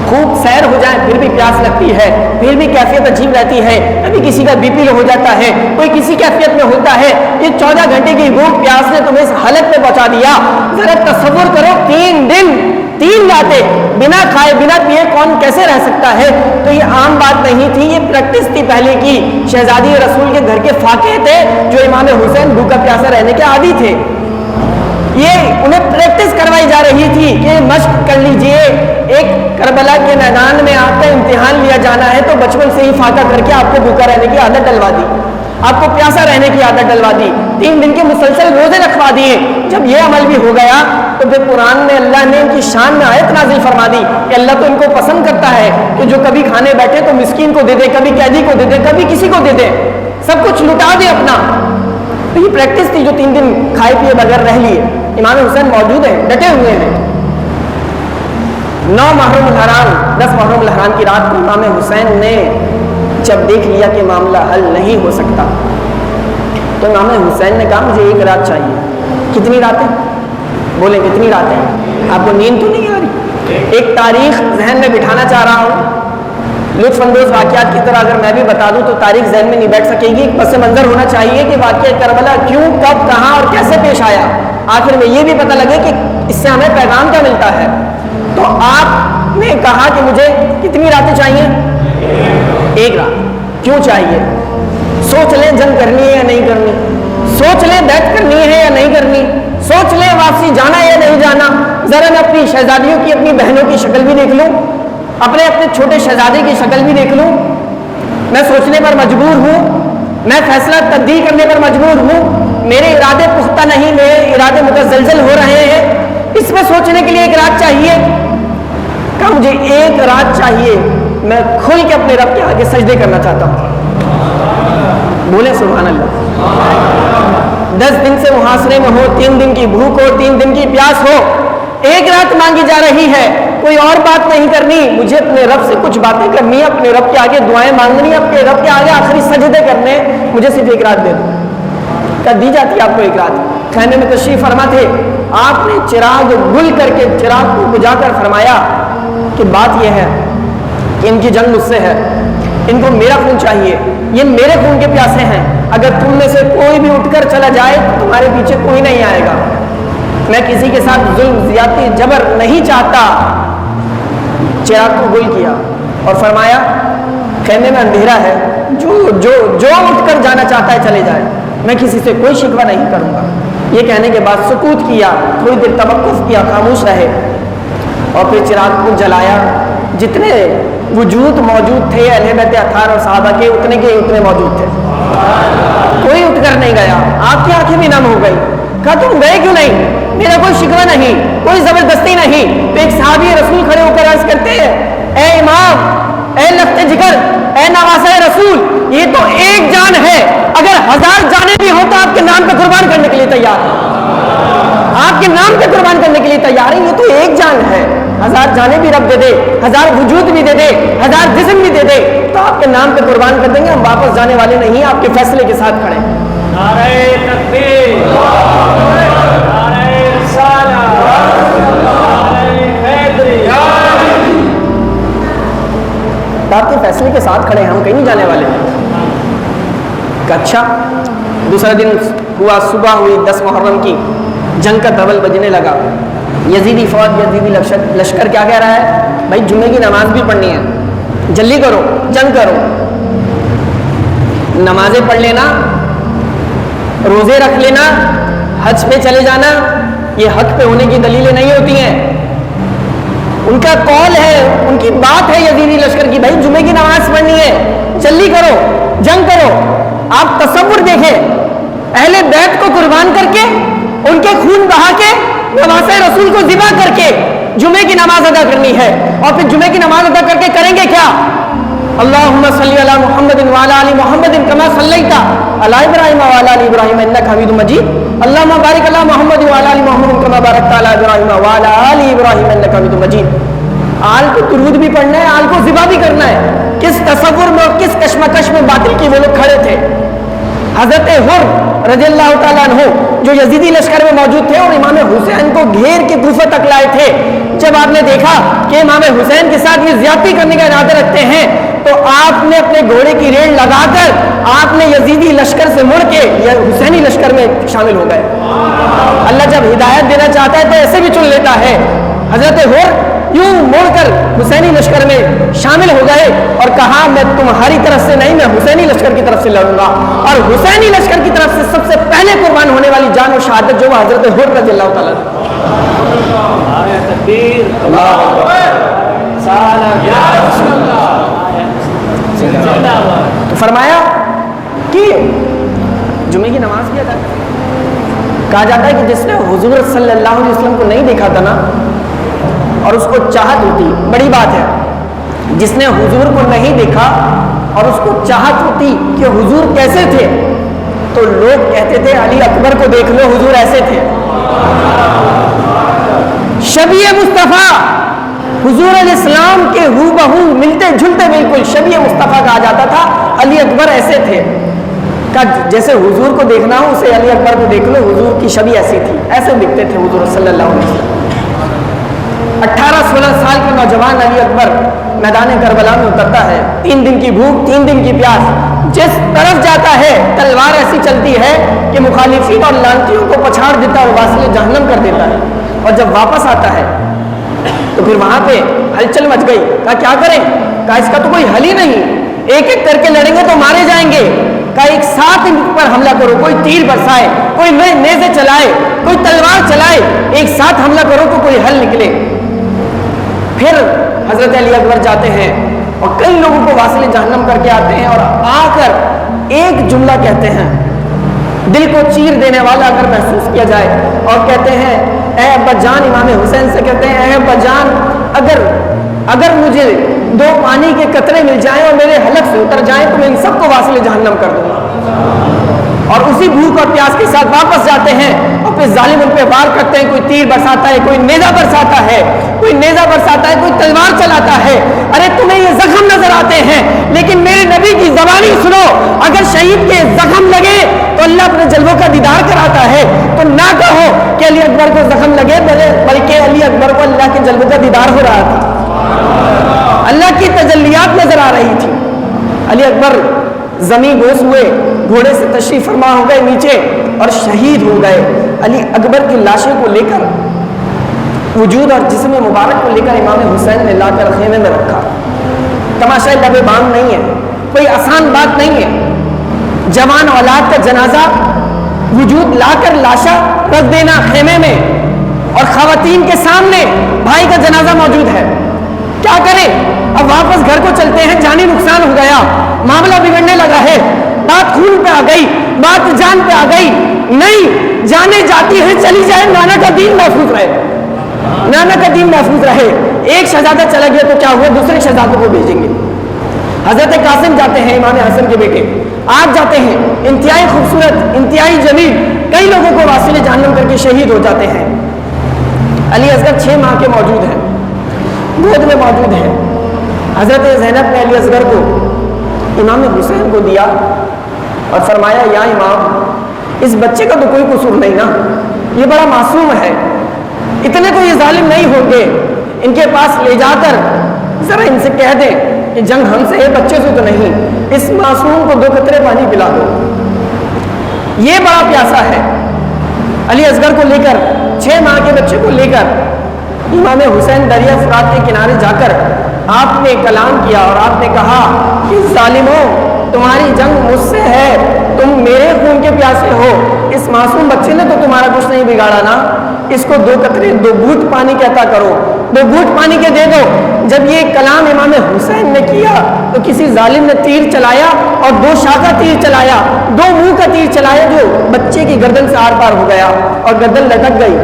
خوب سیر ہو جائیں، پھر بھی پیاس لگتی ہے، پھر بھی کیفیت عجیب رہتی ہے، کبھی کسی کا بی پی لو ہو جاتا ہے، کوئی کسی کیفیت میں ہوتا ہے، یہ 14 گھنٹے کی بھوک پیاس نے تمہیں اس حالت میں پہنچا دیا۔ ذرا تصور کرو 3 دن 3 راتیں بنا کھائے بنا پیے کون کیسے رہ سکتا ہے؟ تو یہ عام بات نہیں تھی، یہ پریکٹس تھی پہلے کی، شہزادی رسول کے گھر کے فاقے تھے جو امام حسین بھوکا پیاسا رہنے کے عادی تھے، یہ انہیں پریکٹس کروائی جا رہی تھی کہ مشق کر لیجئے، ایک کربلا کے میدان میں آپ کا امتحان لیا جانا ہے تو بچپن سے ہی فاقہ کر کے آپ کو بھوکا رہنے کی عادت ڈلوا دی، آپ کو پیاسا رہنے کی عادت ڈلوا دی، 3 دن کے مسلسل روزے رکھوا دیے۔ جب یہ عمل بھی ہو گیا تو پھر قرآن میں اللہ نے ان کی شان میں آیت نازل فرما دی کہ اللہ تو ان کو پسند کرتا ہے کہ جو کبھی کھانے بیٹھے تو مسکین کو دے دے، کبھی قیدی کو دے دے، کبھی کسی کو دے دے، سب کچھ لٹا دے اپنا۔ تو یہ پریکٹس تھی جو 3 دن کھائے پیے بغیر رہ لیے۔ امام حسین موجود ہیں، ڈٹے ہوئے ہیں۔ 9 محرم الحرام 10 محرم الحرام کی رات کو امام حسین نے جب دیکھ لیا کہ معاملہ حل نہیں ہو سکتا تو امام حسین نے کہا مجھے 1 رات چاہیے۔ کتنی راتیں؟ بولیں کتنی راتیں؟ آپ کو نیند تو نہیں آ رہی؟ ایک تاریخ ذہن میں بٹھانا چاہ رہا ہوں، لطف اندوز واقعات کی طرح اگر میں بھی بتا دوں تو تاریخ ذہن میں نہیں بیٹھ سکے گی، ایک پس منظر ہونا چاہیے کہ واقعہ کربلا کیوں، کب، کہاں اور کیسے پیش آیا، آخر میں یہ بھی پتہ لگے کہ اس سے ہمیں پیغام کیا ملتا ہے۔ تو آپ نے کہا کہ مجھے کتنی راتیں چاہیے؟ 1 رات۔ کیوں چاہیے؟ سوچ لیں جنگ کرنی ہے یا نہیں کرنی، سوچ لیں بیعت کرنی ہے یا نہیں کرنی، سوچ لیں واپسی جانا ہے یا نہیں جانا۔ ذرا میں اپنی شہزادیوں کی، اپنی بہنوں کی شکل بھی دیکھ لوں، اپنے چھوٹے شہزادے کی شکل بھی دیکھ لوں، میں سوچنے پر مجبور ہوں، میں فیصلہ تبدیل کرنے پر مجبور ہوں، میرے ارادے پختہ نہیں، میرے ارادے متزلزل ہو رہے ہیں، اس میں سوچنے کے لیے 1 رات چاہیے۔ کہ مجھے 1 رات چاہیے، میں کھل کے اپنے رب کے آگے سجدے کرنا چاہتا ہوں۔ بولیں سبحان اللہ۔ 10 دن سے محاصرے میں ہو، 3 دن کی بھوک ہو، 3 دن کی پیاس ہو، 1 رات مانگی جا رہی ہے، کوئی اور بات نہیں کرنی، مجھے اپنے رب سے کچھ باتیں کرنی ہے، اپنے رب کے آگے دعائیں مانگنی ہے، اپنے رب کے آگے آخری سجدے کرنے، مجھے صرف 1 رات دے دو۔ کیا دی جاتی ہے آپ کو 1 رات؟ خیمے میں تشریف فرما تھے، آپ نے چراغ گل کر کے چراغ کو بجھا کر فرمایا کہ بات یہ ہے کہ ان کی جنگ مجھ سے ہے، ان کو میرا خون چاہیے، یہ میرے خون کے پیاسے ہیں، اگر تم میں سے کوئی بھی اٹھ کر چلا جائے تو تمہارے پیچھے کوئی نہیں آئے گا، میں کسی کے ساتھ ظلم زیادتی جبر نہیں چاہتا۔ چراغ کو گل کیا اور فرمایا خیمے میں اندھیرا ہے، جو اٹھ کر جانا چاہتا ہے چلے جائے، میں کسی سے کوئی شکوہ نہیں کروں گا۔ یہ کہنے کے بعد سکوت کیا، تھوڑی دیر توقف کیا، خاموش رہے اور پھر چراغ کو جلایا۔ جتنے وجود موجود تھے اہل بیت اطہار اور صحابہ کے، اتنے کے اتنے موجود تھے، کوئی اٹھ کر نہیں گیا۔ آپ کی آنکھیں بھی نم ہو گئی، کہا تم گئے کیوں نہیں؟ میرا کوئی شکوہ نہیں، کوئی زبردستی نہیں۔ تو ایک صحابی رسول کھڑے ہو کر عرض کرتے ہیں، اے امام، اے لفت جگر، اے نواسہ رسول، یہ تو 1 جان ہے، اگر 1000 جانیں بھی ہوں تو آپ کے نام پہ قربان کرنے کے لیے تیار ہیں۔ آپ کے نام پہ قربان کرنے کے لیے تیار ہیں. یہ تو ایک جان ہے, 1000 جانیں بھی رب دے دے, 1000 وجود بھی دے دے, 1000 جسم بھی دے دے, تو آپ کے نام پہ قربان کر دیں گے. ہم واپس جانے والے نہیں, آپ کے فیصلے کے ساتھ کھڑے ہیں. نعرہ تکبیر, نعرہ رسالت, نعرہ حیدری. آپ کے فیصلے کے ساتھ کھڑے ہیں, ہم کہیں نہیں جانے والے. اچھا, دوسرا دن ہوا, صبح ہوئی 10 محرم کی, جنگ کا دبل بجنے لگا. یزیدی فوج, یزیدی لشکر کیا کہہ رہا ہے, بھائی جمعے کی نماز بھی پڑھنی ہے, جلدی کرو, جنگ کرو. نمازیں پڑھ لینا, روزے رکھ لینا, حج پہ چلے جانا, یہ حق پہ ہونے کی دلیلیں نہیں ہوتی ہیں. ان کا قول ہے, ان کی بات ہے یزیدی لشکر کی, بھائی جمعے کی نماز پڑھنی ہے, جلدی کرو, جنگ کرو. آپ تصور دیکھیں, اہل بیت کو قربان کر کے, ان کے خون بہا کے, نواسۂ رسول کو ذبح کر کے جمعے کی نماز ادا کرنی ہے. اور پھر جمعے کی نماز ادا کر کے کریں گے کیا؟ اللہم صلی علی محمد وعلی آل محمد کما صلیت علی ابراہیم وعلی آل ابراہیم انک حمید مجید. اللہم بارک علی محمد وعلی آل محمد کما بارکت علی ابراہیم وعلی آل ابراہیم انک حمید مجید. آل کو درود بھی پڑھنا ہے, آل کو ذبح بھی کرنا ہے. کس تصور میں اور کس کشمکش میں باطل کی وہ لوگ کھڑے تھے. حضرت حر رضی اللہ تعالیٰ عنہ جو یزیدی لشکر میں موجود تھے اور امام حسین کو گھیر کے کوفہ تک لائے تھے, جب آپ نے دیکھا کہ امام حسین کے ساتھ یہ زیادتی کرنے کا ارادہ رکھتے ہیں, تو آپ نے اپنے گھوڑے کی ریڑھ لگا کر آپ نے یزیدی لشکر سے مڑ کے حسینی لشکر میں شامل ہو گئے. اللہ جب ہدایت دینا چاہتا ہے تو ایسے بھی چن لیتا ہے. حضرت حر یوں مڑ کر حسینی لشکر میں شامل ہو گئے اور کہا میں تمہاری طرف سے نہیں, میں حسینی لشکر کی طرف سے لڑوں گا. اور حسینی لشکر کی طرف سے سب سے پہلے قربان ہونے والی جان و شہادت جو وہ حضرت حر رضی اللہ تعالیٰ. نعرہ تکبیر, اللہ اکبر, سالہ یا رسول اللہ. تو فرمایا کہ جمعے کی نماز بھی ادا کریں. کہا جاتا ہے کہ جس نے حضور صلی اللہ علیہ وسلم کو نہیں دیکھا تھا نا, اور اس کو چاہت ہوتی, بڑی بات ہے, جس نے حضور کو نہیں دیکھا اور اس کو چاہت ہوتی کہ حضور کیسے تھے, تو لوگ کہتے تھے علی اکبر کو دیکھ لو, حضور ایسے تھے. شبیہ مصطفیٰ, حضور علیہ السلام کے ہو بہو ملتے جھلتے بالکل شبیہ مصطفیٰ کہا جاتا تھا. علی اکبر ایسے تھے, جیسے حضور کو دیکھنا ہو اسے علی اکبر کو دیکھ لو, حضور کی شبیہ ایسی تھی, ایسے دکھتے تھے حضور صلی اللہ علیہ وسلم. 18-16 سال کے نوجوان علی اکبر میدان کربلا میں اترتا ہے, 3 دن کی بھوک, 3 دن کی پیاس, جس طرف جاتا ہے تلوار ایسی چلتی ہے کہ مخالفین اور لانتیوں کو پچھاڑ دیتا ہے اور واصل جہنم کر دیتا ہے. اور جب واپس آتا ہے تو پھر وہاں پہ ہلچل مچ گئی. کہا کیا کریں, کہا اس کا تو کوئی حل ہی نہیں, ایک ایک کر کے لڑیں گے تو مارے جائیں گے. کہا ایک ساتھ ان پر حملہ کرو, کوئی تیر برسائے, کوئی نیزے چلائے, کوئی تلوار چلائے, ایک ساتھ حملہ کرو تو کوئی حل نکلے. پھر حضرت علی اکبر جاتے ہیں اور کئی لوگوں کو واصل جہنم کر کے آتے ہیں, اور آ کر ایک جملہ کہتے ہیں دل کو چیر دینے والا اگر محسوس کیا جائے, اور کہتے ہیں اے ابا جان, امام حسین سے کہتے ہیں اے ابا جان, اگر مجھے 2 پانی کے قطرے مل جائیں اور میرے حلق سے اتر جائیں تو میں ان سب کو واصل جہنم کر دوں گا. اور اسی بھوک اور پیاس کے ساتھ واپس جاتے ہیں اور پھر ظالم ان پہ وار کرتے ہیں. کوئی تیر برساتا ہے, کوئی نیزہ برساتا ہے, کوئی تلوار چلاتا ہے. ارے تمہیں یہ زخم نظر آتے ہیں, لیکن میرے نبی کی زبانی سنو, اگر شہید کے زخم لگے تو اللہ اپنے جلووں کا دیدار کراتا ہے. تو نہ کہو کہ علی اکبر کو زخم لگے, بلکہ علی اکبر کو اللہ کے جلووں کا دیدار ہو رہا تھا, اللہ کی تجلیات نظر آ رہی تھی. علی اکبر زمین بوس ہوئے, گھوڑے سے تشریف فرما ہو گئے نیچے اور شہید ہو گئے. علی اکبر کی لاشیں کو لے کر, وجود اور جسم مبارک کو لے کر امام حسین نے لا کر خیمے میں رکھا. تماشا لب بام نہیں ہے, کوئی آسان بات نہیں ہے. جوان اولاد کا جنازہ وجود لا کر لاشا رکھ دینا خیمے میں, اور خواتین کے سامنے بھائی کا جنازہ موجود ہے. کیا کریں, اب واپس گھر کو چلتے ہیں, جانی نقصان ہو گیا, معاملہ بگڑنے لگا ہے, بات خون پہ آ گئی, بات جان پہ آ گئی. نہیں, جانے جاتی ہے چلی جائے, نانا کا دین محفوظ رہے, نانا کا دین محفوظ رہے. ایک شہزادہ چلا گیا تو کیا ہوا, دوسرے شہزادوں کو بھیجیں گے. حضرت قاسم جاتے ہیں, امام حسن کے بیٹے, آج جاتے ہیں, انتہائی خوبصورت, انتہائی جمیل, کئی لوگوں کو واصل جہنم کر کے شہید ہو جاتے ہیں. علی اصغر 6 ماہ کے موجود ہیں، گود میں موجود ہیں. حضرت زینب نے علی اصغر کو امام حسین کو دیا اور فرمایا یا امام اس بچے کا تو کوئی قصور نہیں نا، یہ بڑا معصوم ہے، اتنے تو یہ ظالم نہیں ہوں گے، ان کے پاس لے جا کر ذرا ان سے کہہ دیں کہ جنگ ہم سے ہے، بچے سے تو نہیں، اس معصوم کو 2 قطرے پانی پلا دو، یہ بڑا پیاسا ہے. علی اصغر کو لے کر 6 ماہ کے بچے کو لے کر امام حسین دریا فرات کے کنارے جا کر آپ نے کلام کیا اور آپ نے کہا کہ ظالموں تمہاری جنگ مجھ سے ہے، تم میرے خون کے پیاسے ہو، اس معصوم بچے نے تو تمہارا کچھ نہیں بگاڑا نا، اس کو 2 قطرے 2 گھونٹ پانی کہتا کرو، 2 گھونٹ پانی کے دے دو. جب یہ کلام امام حسین نے کیا تو کسی ظالم نے تیر چلایا اور 2 شاخہ تیر چلایا، 2 منہ کا تیر چلایا جو بچے کی گردن سے آر پار ہو گیا اور گردن لٹک گئی،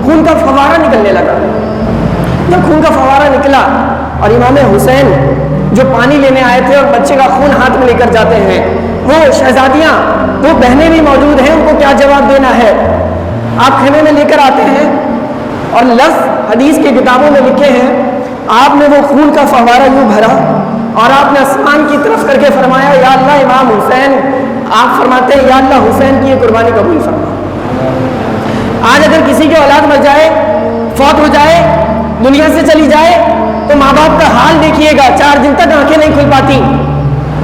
خون کا فوارہ نکلنے لگا. جب خون کا فوارہ نکلا اور امام حسین جو پانی لینے آئے تھے اور بچے کا خون ہاتھ میں لے کر جاتے ہیں، وہ شہزادیاں وہ بہنیں بھی موجود ہیں، ان کو کیا جواب دینا ہے. آپ خیمے میں لے کر آتے ہیں اور لفظ حدیث کی کتابوں میں لکھے ہیں، آپ نے وہ خون کا فوارہ یوں بھرا اور آپ نے آسمان کی طرف کر کے فرمایا یا اللہ امام حسین، آپ فرماتے ہیں یا اللہ حسین کی یہ قربانی قبول فرما. آج اگر کسی کی اولاد مر جائے، فوت ہو جائے، دنیا سے چلی جائے تو ماں باپ کا حال دیکھیے گا، 4 دن تک آنکھیں نہیں کھل پاتی،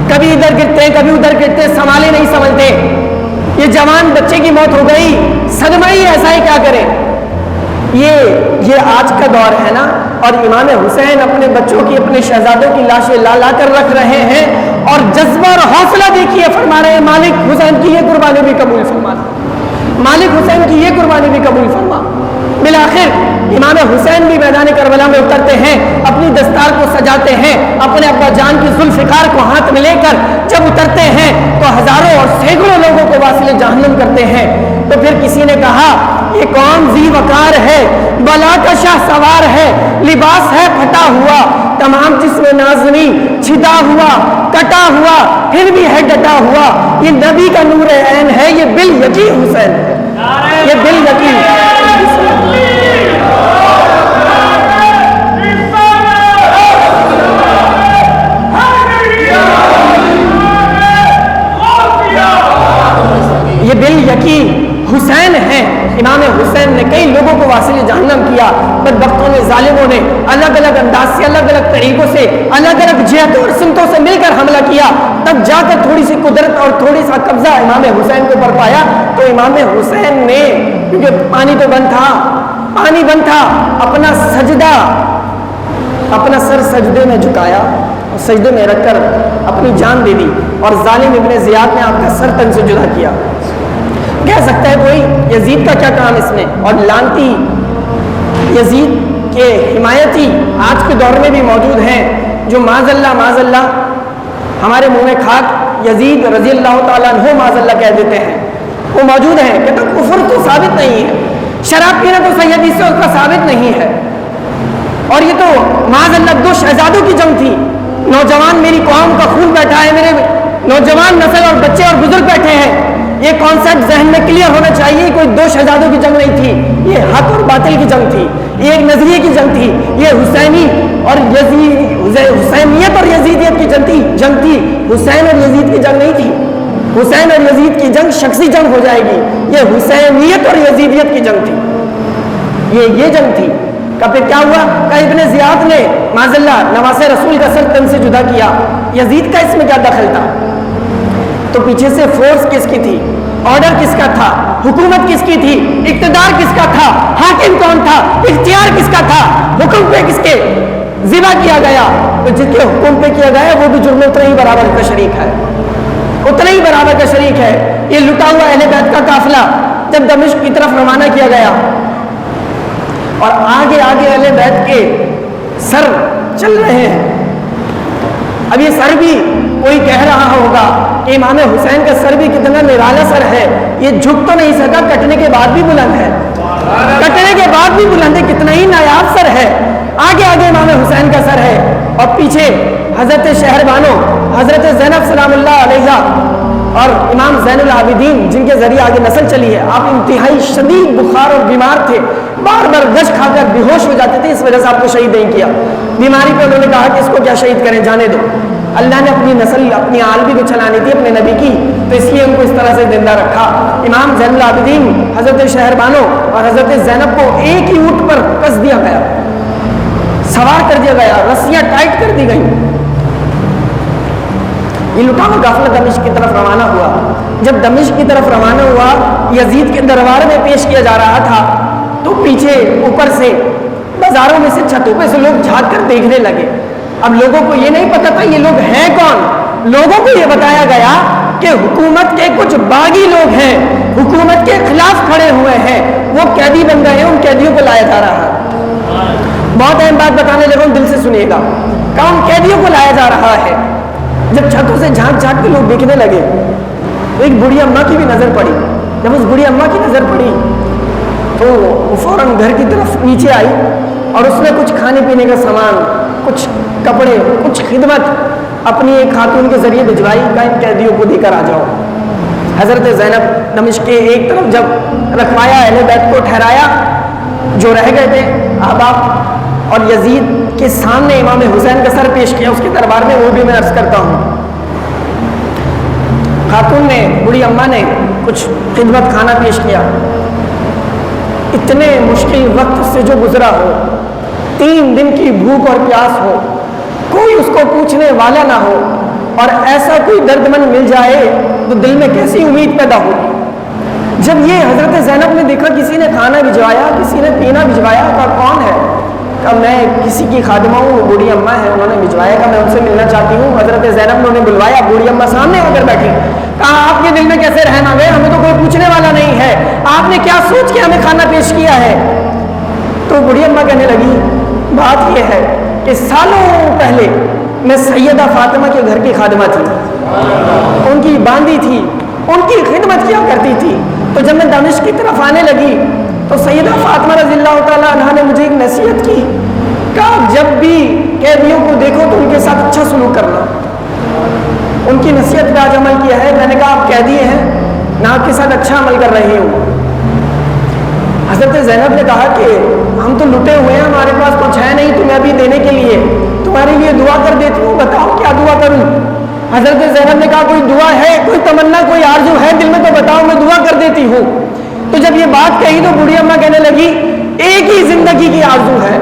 کبھی ادھر گرتے ہیں کبھی ادھر گرتے ہیں، سنبھالے نہیں سمجھتے. یہ جوان بچے کی موت ہو گئی، صدمہ ہی ایسا ہے، کیا کرے. یہ آج کا دور ہے نا، اور امام حسین اپنے بچوں کی اپنے شہزادوں کی لاشیں لا لا کر رکھ رہے ہیں اور جذبہ اور حوصلہ دیکھیے، فرما رہے ہیں مالک حسین کی یہ قربانی بھی قبول فرما، مالک حسین کی یہ قربانی بھی قبول فرما. بالآخر امام حسین بھی میدان کربلا میں اترتے ہیں، اپنی دستار کو سجاتے ہیں، اپنے ابا جان کی ذوالفقار کو ہاتھ میں لے کر جب اترتے ہیں تو ہزاروں اور سینکڑوں لوگوں کو واصل جہنم کرتے ہیں. تو پھر کسی نے کہا یہ کون ذی وقار ہے، بلا کا شاہ سوار ہے، لباس ہے پھٹا ہوا، تمام جسم نازنی چھدا ہوا کٹا ہوا، پھر بھی ہے ڈٹا ہوا، یہ نبی کا نور عین ہے، یہ بال یقین حسین ہے، یہ بال یقین. یہ بال یقین حسین ہیں. امام حسین نے کئی لوگوں کو واصل جہنم کیا، بدبختوں نے، ظالموں نے الگ الگ انداز سے، الگ الگ طریقوں سے، الگ الگ جہتوں اور سمتوں سے مل کر حملہ کیا، تب جا کر تھوڑی سی قدرت اور تھوڑی سا قبضہ امام حسین کو پر پایا. تو امام حسین نے کیونکہ پانی تو بند تھا، پانی بند تھا، اپنا سجدہ، اپنا سر سجدے میں جھکایا اور سجدے میں رکھ کر اپنی جان دے دی اور ظالم ابن زیاد نے آپ کا سر تن سے جدا کیا. کہہ سکتا ہے کوئی یزید کا کیا کام اس میں، اور لانتی یزید کے حمایتی آج کے دور میں بھی موجود ہیں جو معاذ اللہ ہمارے منہ میں کھاک یزید رضی اللہ تعالیٰ عنہ معاذ اللہ کہہ دیتے ہیں، وہ موجود ہیں. کہتا کفر تو ثابت نہیں ہے، شراب پینا تو صحیح حدیث سے اس کا ثابت نہیں ہے، اور یہ تو معاذ اللہ 2 شہزادوں کی جنگ تھی، نوجوان میری قوم کا خون بیٹھا ہے، میرے نوجوان نسل اور بچے اور بزرگ بیٹھے ہیں. یہ کانسیپٹ ذہن میں کلیئر ہونا چاہیے، کوئی 2 شہزادوں کی جنگ نہیں تھی، یہ حق اور باطل کی جنگ تھی، یہ ایک نظریے کی جنگ تھی، یہ حسینی اور حسینیت اور یزیدیت کی جنگ تھی، حسین اور یزید کی جنگ نہیں تھی. حسین اور یزید کی جنگ شخصی جنگ ہو جائے گی، یہ حسینیت اور یزیدیت کی جنگ تھی، یہ جنگ تھی. کہ پھر کیا ہوا کہ ابن زیاد نے معاذ اللہ نواسے رسول کا سر تن سے جدا کیا، یزید کا اس میں کیا دخل تھا؟ تو پیچھے سے فورس کس کی تھی، آرڈر کس کا تھا، حکومت کس کی تھی، اقتدار کس کا تھا، حاکم کون تھا، اختیار کس کا تھا، حکم پہ کس کے ذبح کیا گیا؟ تو جس کے حکم پہ کیا گیا وہ بھی جرم اتنا ہی برابر کا شریک ہے، اتنا ہی برابر کا شریک ہے. یہ لٹا ہوا اہل بیت کا قافلہ جب دمشق کی طرف روانہ کیا گیا اور آگے آگے اہل بیت کے سر چل رہے ہیں، اب یہ سر بھی کوئی کہہ رہا ہوگا کہ امام حسین کا سر بھی کتنا نرالا سر ہے، یہ جھک تو نہیں سکا، کٹنے کے بعد بھی بلند ہے، کٹنے کے بعد بھی بلند ہے، کتنا ہی نایاب سر ہے. آگے آگے امام حسین کا سر ہے اور پیچھے حضرت شہربانو حضرت زینب سلام اللہ علیہ اور امام زین العابدین جن کے ذریعے آگے نسل چلی ہے، آپ انتہائی شدید بخار اور بیمار تھے، بار بار گش کھا کر بے ہوش ہو جاتے تھے، اس وجہ سے آپ کو شہید نہیں کیا۔ بیماری پہ انہوں نے کہا کہ اس کو کیا شہید کریں، جانے دو۔ اللہ نے اپنی نسل اپنی آل بھی کو چلانی تھی اپنے نبی کی، تو اس لیے ان کو اس طرح سے زندہ رکھا۔ امام زین العابدین حضرت شہربانو اور حضرت زینب کو ایک ہی اونٹ پر کس دیا گیا، سوار کر دیا گیا، رسیاں ٹائٹ کر دی گئیں۔ یہ لٹا ہوا قافلہ دمشق کی طرف روانہ ہوا۔ جب دمشق کی طرف روانہ ہوا، یزید کے دربار میں پیش کیا جا رہا تھا، تو پیچھے اوپر سے بازاروں میں سے چھتوں پہ سے لوگ جھانک کر دیکھنے لگے۔ اب لوگوں کو یہ نہیں پتا تھا یہ لوگ ہیں کون، لوگوں کو یہ بتایا گیا کہ حکومت کے کچھ باغی لوگ ہیں، حکومت کے خلاف کھڑے ہوئے ہیں، وہ قیدی بن گئے ہیں، ان قیدیوں کو لایا جا رہا ہے۔ بہت اہم بات بتانے لگا ہوں، دل سے سنیے گا، کون قیدیوں کو لایا جا رہا ہے۔ جب چھتوں سے جھانک جھانک کے لوگ دیکھنے لگے تو ایک بوڑھی اماں کی بھی نظر پڑی۔ جب اس بوڑھی اماں کی نظر پڑی تو وہ فوراً گھر کی طرف نیچے آئی اور اس نے کچھ کھانے پینے کا سامان، کچھ کپڑے، کچھ خدمت اپنی ایک خاتون کے ذریعے بھجوائی، کہا ان قیدیوں کو دے کر آ جاؤ۔ حضرت زینب دمشق کے ایک طرف جب رکھوایا، اہل بیت کو ٹھہرایا، جو رہ گئے تھے احباب، اور یزید کے سامنے امام حسین کا سر پیش کیا اس کے دربار میں، وہ بھی میں عرض کرتا ہوں۔ خاتون نے، بوڑھی اماں نے کچھ خدمت کھانا پیش کیا۔ اتنے مشکل وقت سے جو گزرا ہو، 3 دن کی بھوک اور پیاس ہو، کوئی اس کو پوچھنے والا نہ ہو، اور ایسا کوئی درد مند مل جائے تو دل میں کیسی امید پیدا ہوگی۔ جب یہ حضرت زینب نے دیکھا کسی نے کھانا بھجوایا، کسی نے پینا بھجوایا، کہا کون ہے؟ کہا میں کسی کی خادمہ ہوں، وہ بوڑھی اماں ہے، انہوں نے بھجوایا، کہا میں ان سے ملنا چاہتی ہوں۔ حضرت زینب نے انہیں بلوایا، بوڑھی اماں سامنے آ کر بیٹھی، کہا آپ کے دل میں کیسے رہنا گئے، ہمیں تو کوئی پوچھنے والا نہیں ہے، آپ نے کیا سوچ کے ہمیں کھانا پیش کیا ہے؟ تو بوڑھی اماں کہنے لگی بات یہ ہے کہ سالوں پہلے میں سیدہ فاطمہ کے گھر کی خادمہ تھی، ان کی باندھی تھی، ان کی خدمت کیا کرتی تھی۔ تو جب میں دمشق کی طرف آنے لگی تو سیدہ فاطمہ رضی اللہ تعالیٰ عنہا نے مجھے ایک نصیحت کی، کہا جب بھی قیدیوں کو دیکھو تو ان کے ساتھ اچھا سلوک کرنا۔ ان کی نصیحت پہ آج عمل کیا ہے۔ میں نے کہا آپ قیدی ہیں، میں آپ کے ساتھ اچھا عمل کر رہی ہوں۔ حضرت زینب نے کہا کہ ہم تو لٹے ہوئے ہیں، ہمارے پاس کچھ ہے نہیں تمہیں ابھی دینے کے لیے، تمہارے لیے دعا کر دیتی ہوں، بتاؤ کیا دعا کروں؟ حضرت زینب نے کہا کوئی دعا ہے، کوئی تمنا، کوئی آرزو ہے دل میں تو بتاؤ، میں دعا کر دیتی ہوں۔ تو جب یہ بات کہی تو بوڑھی اماں کہنے لگی ایک ہی زندگی کی آرزو ہے،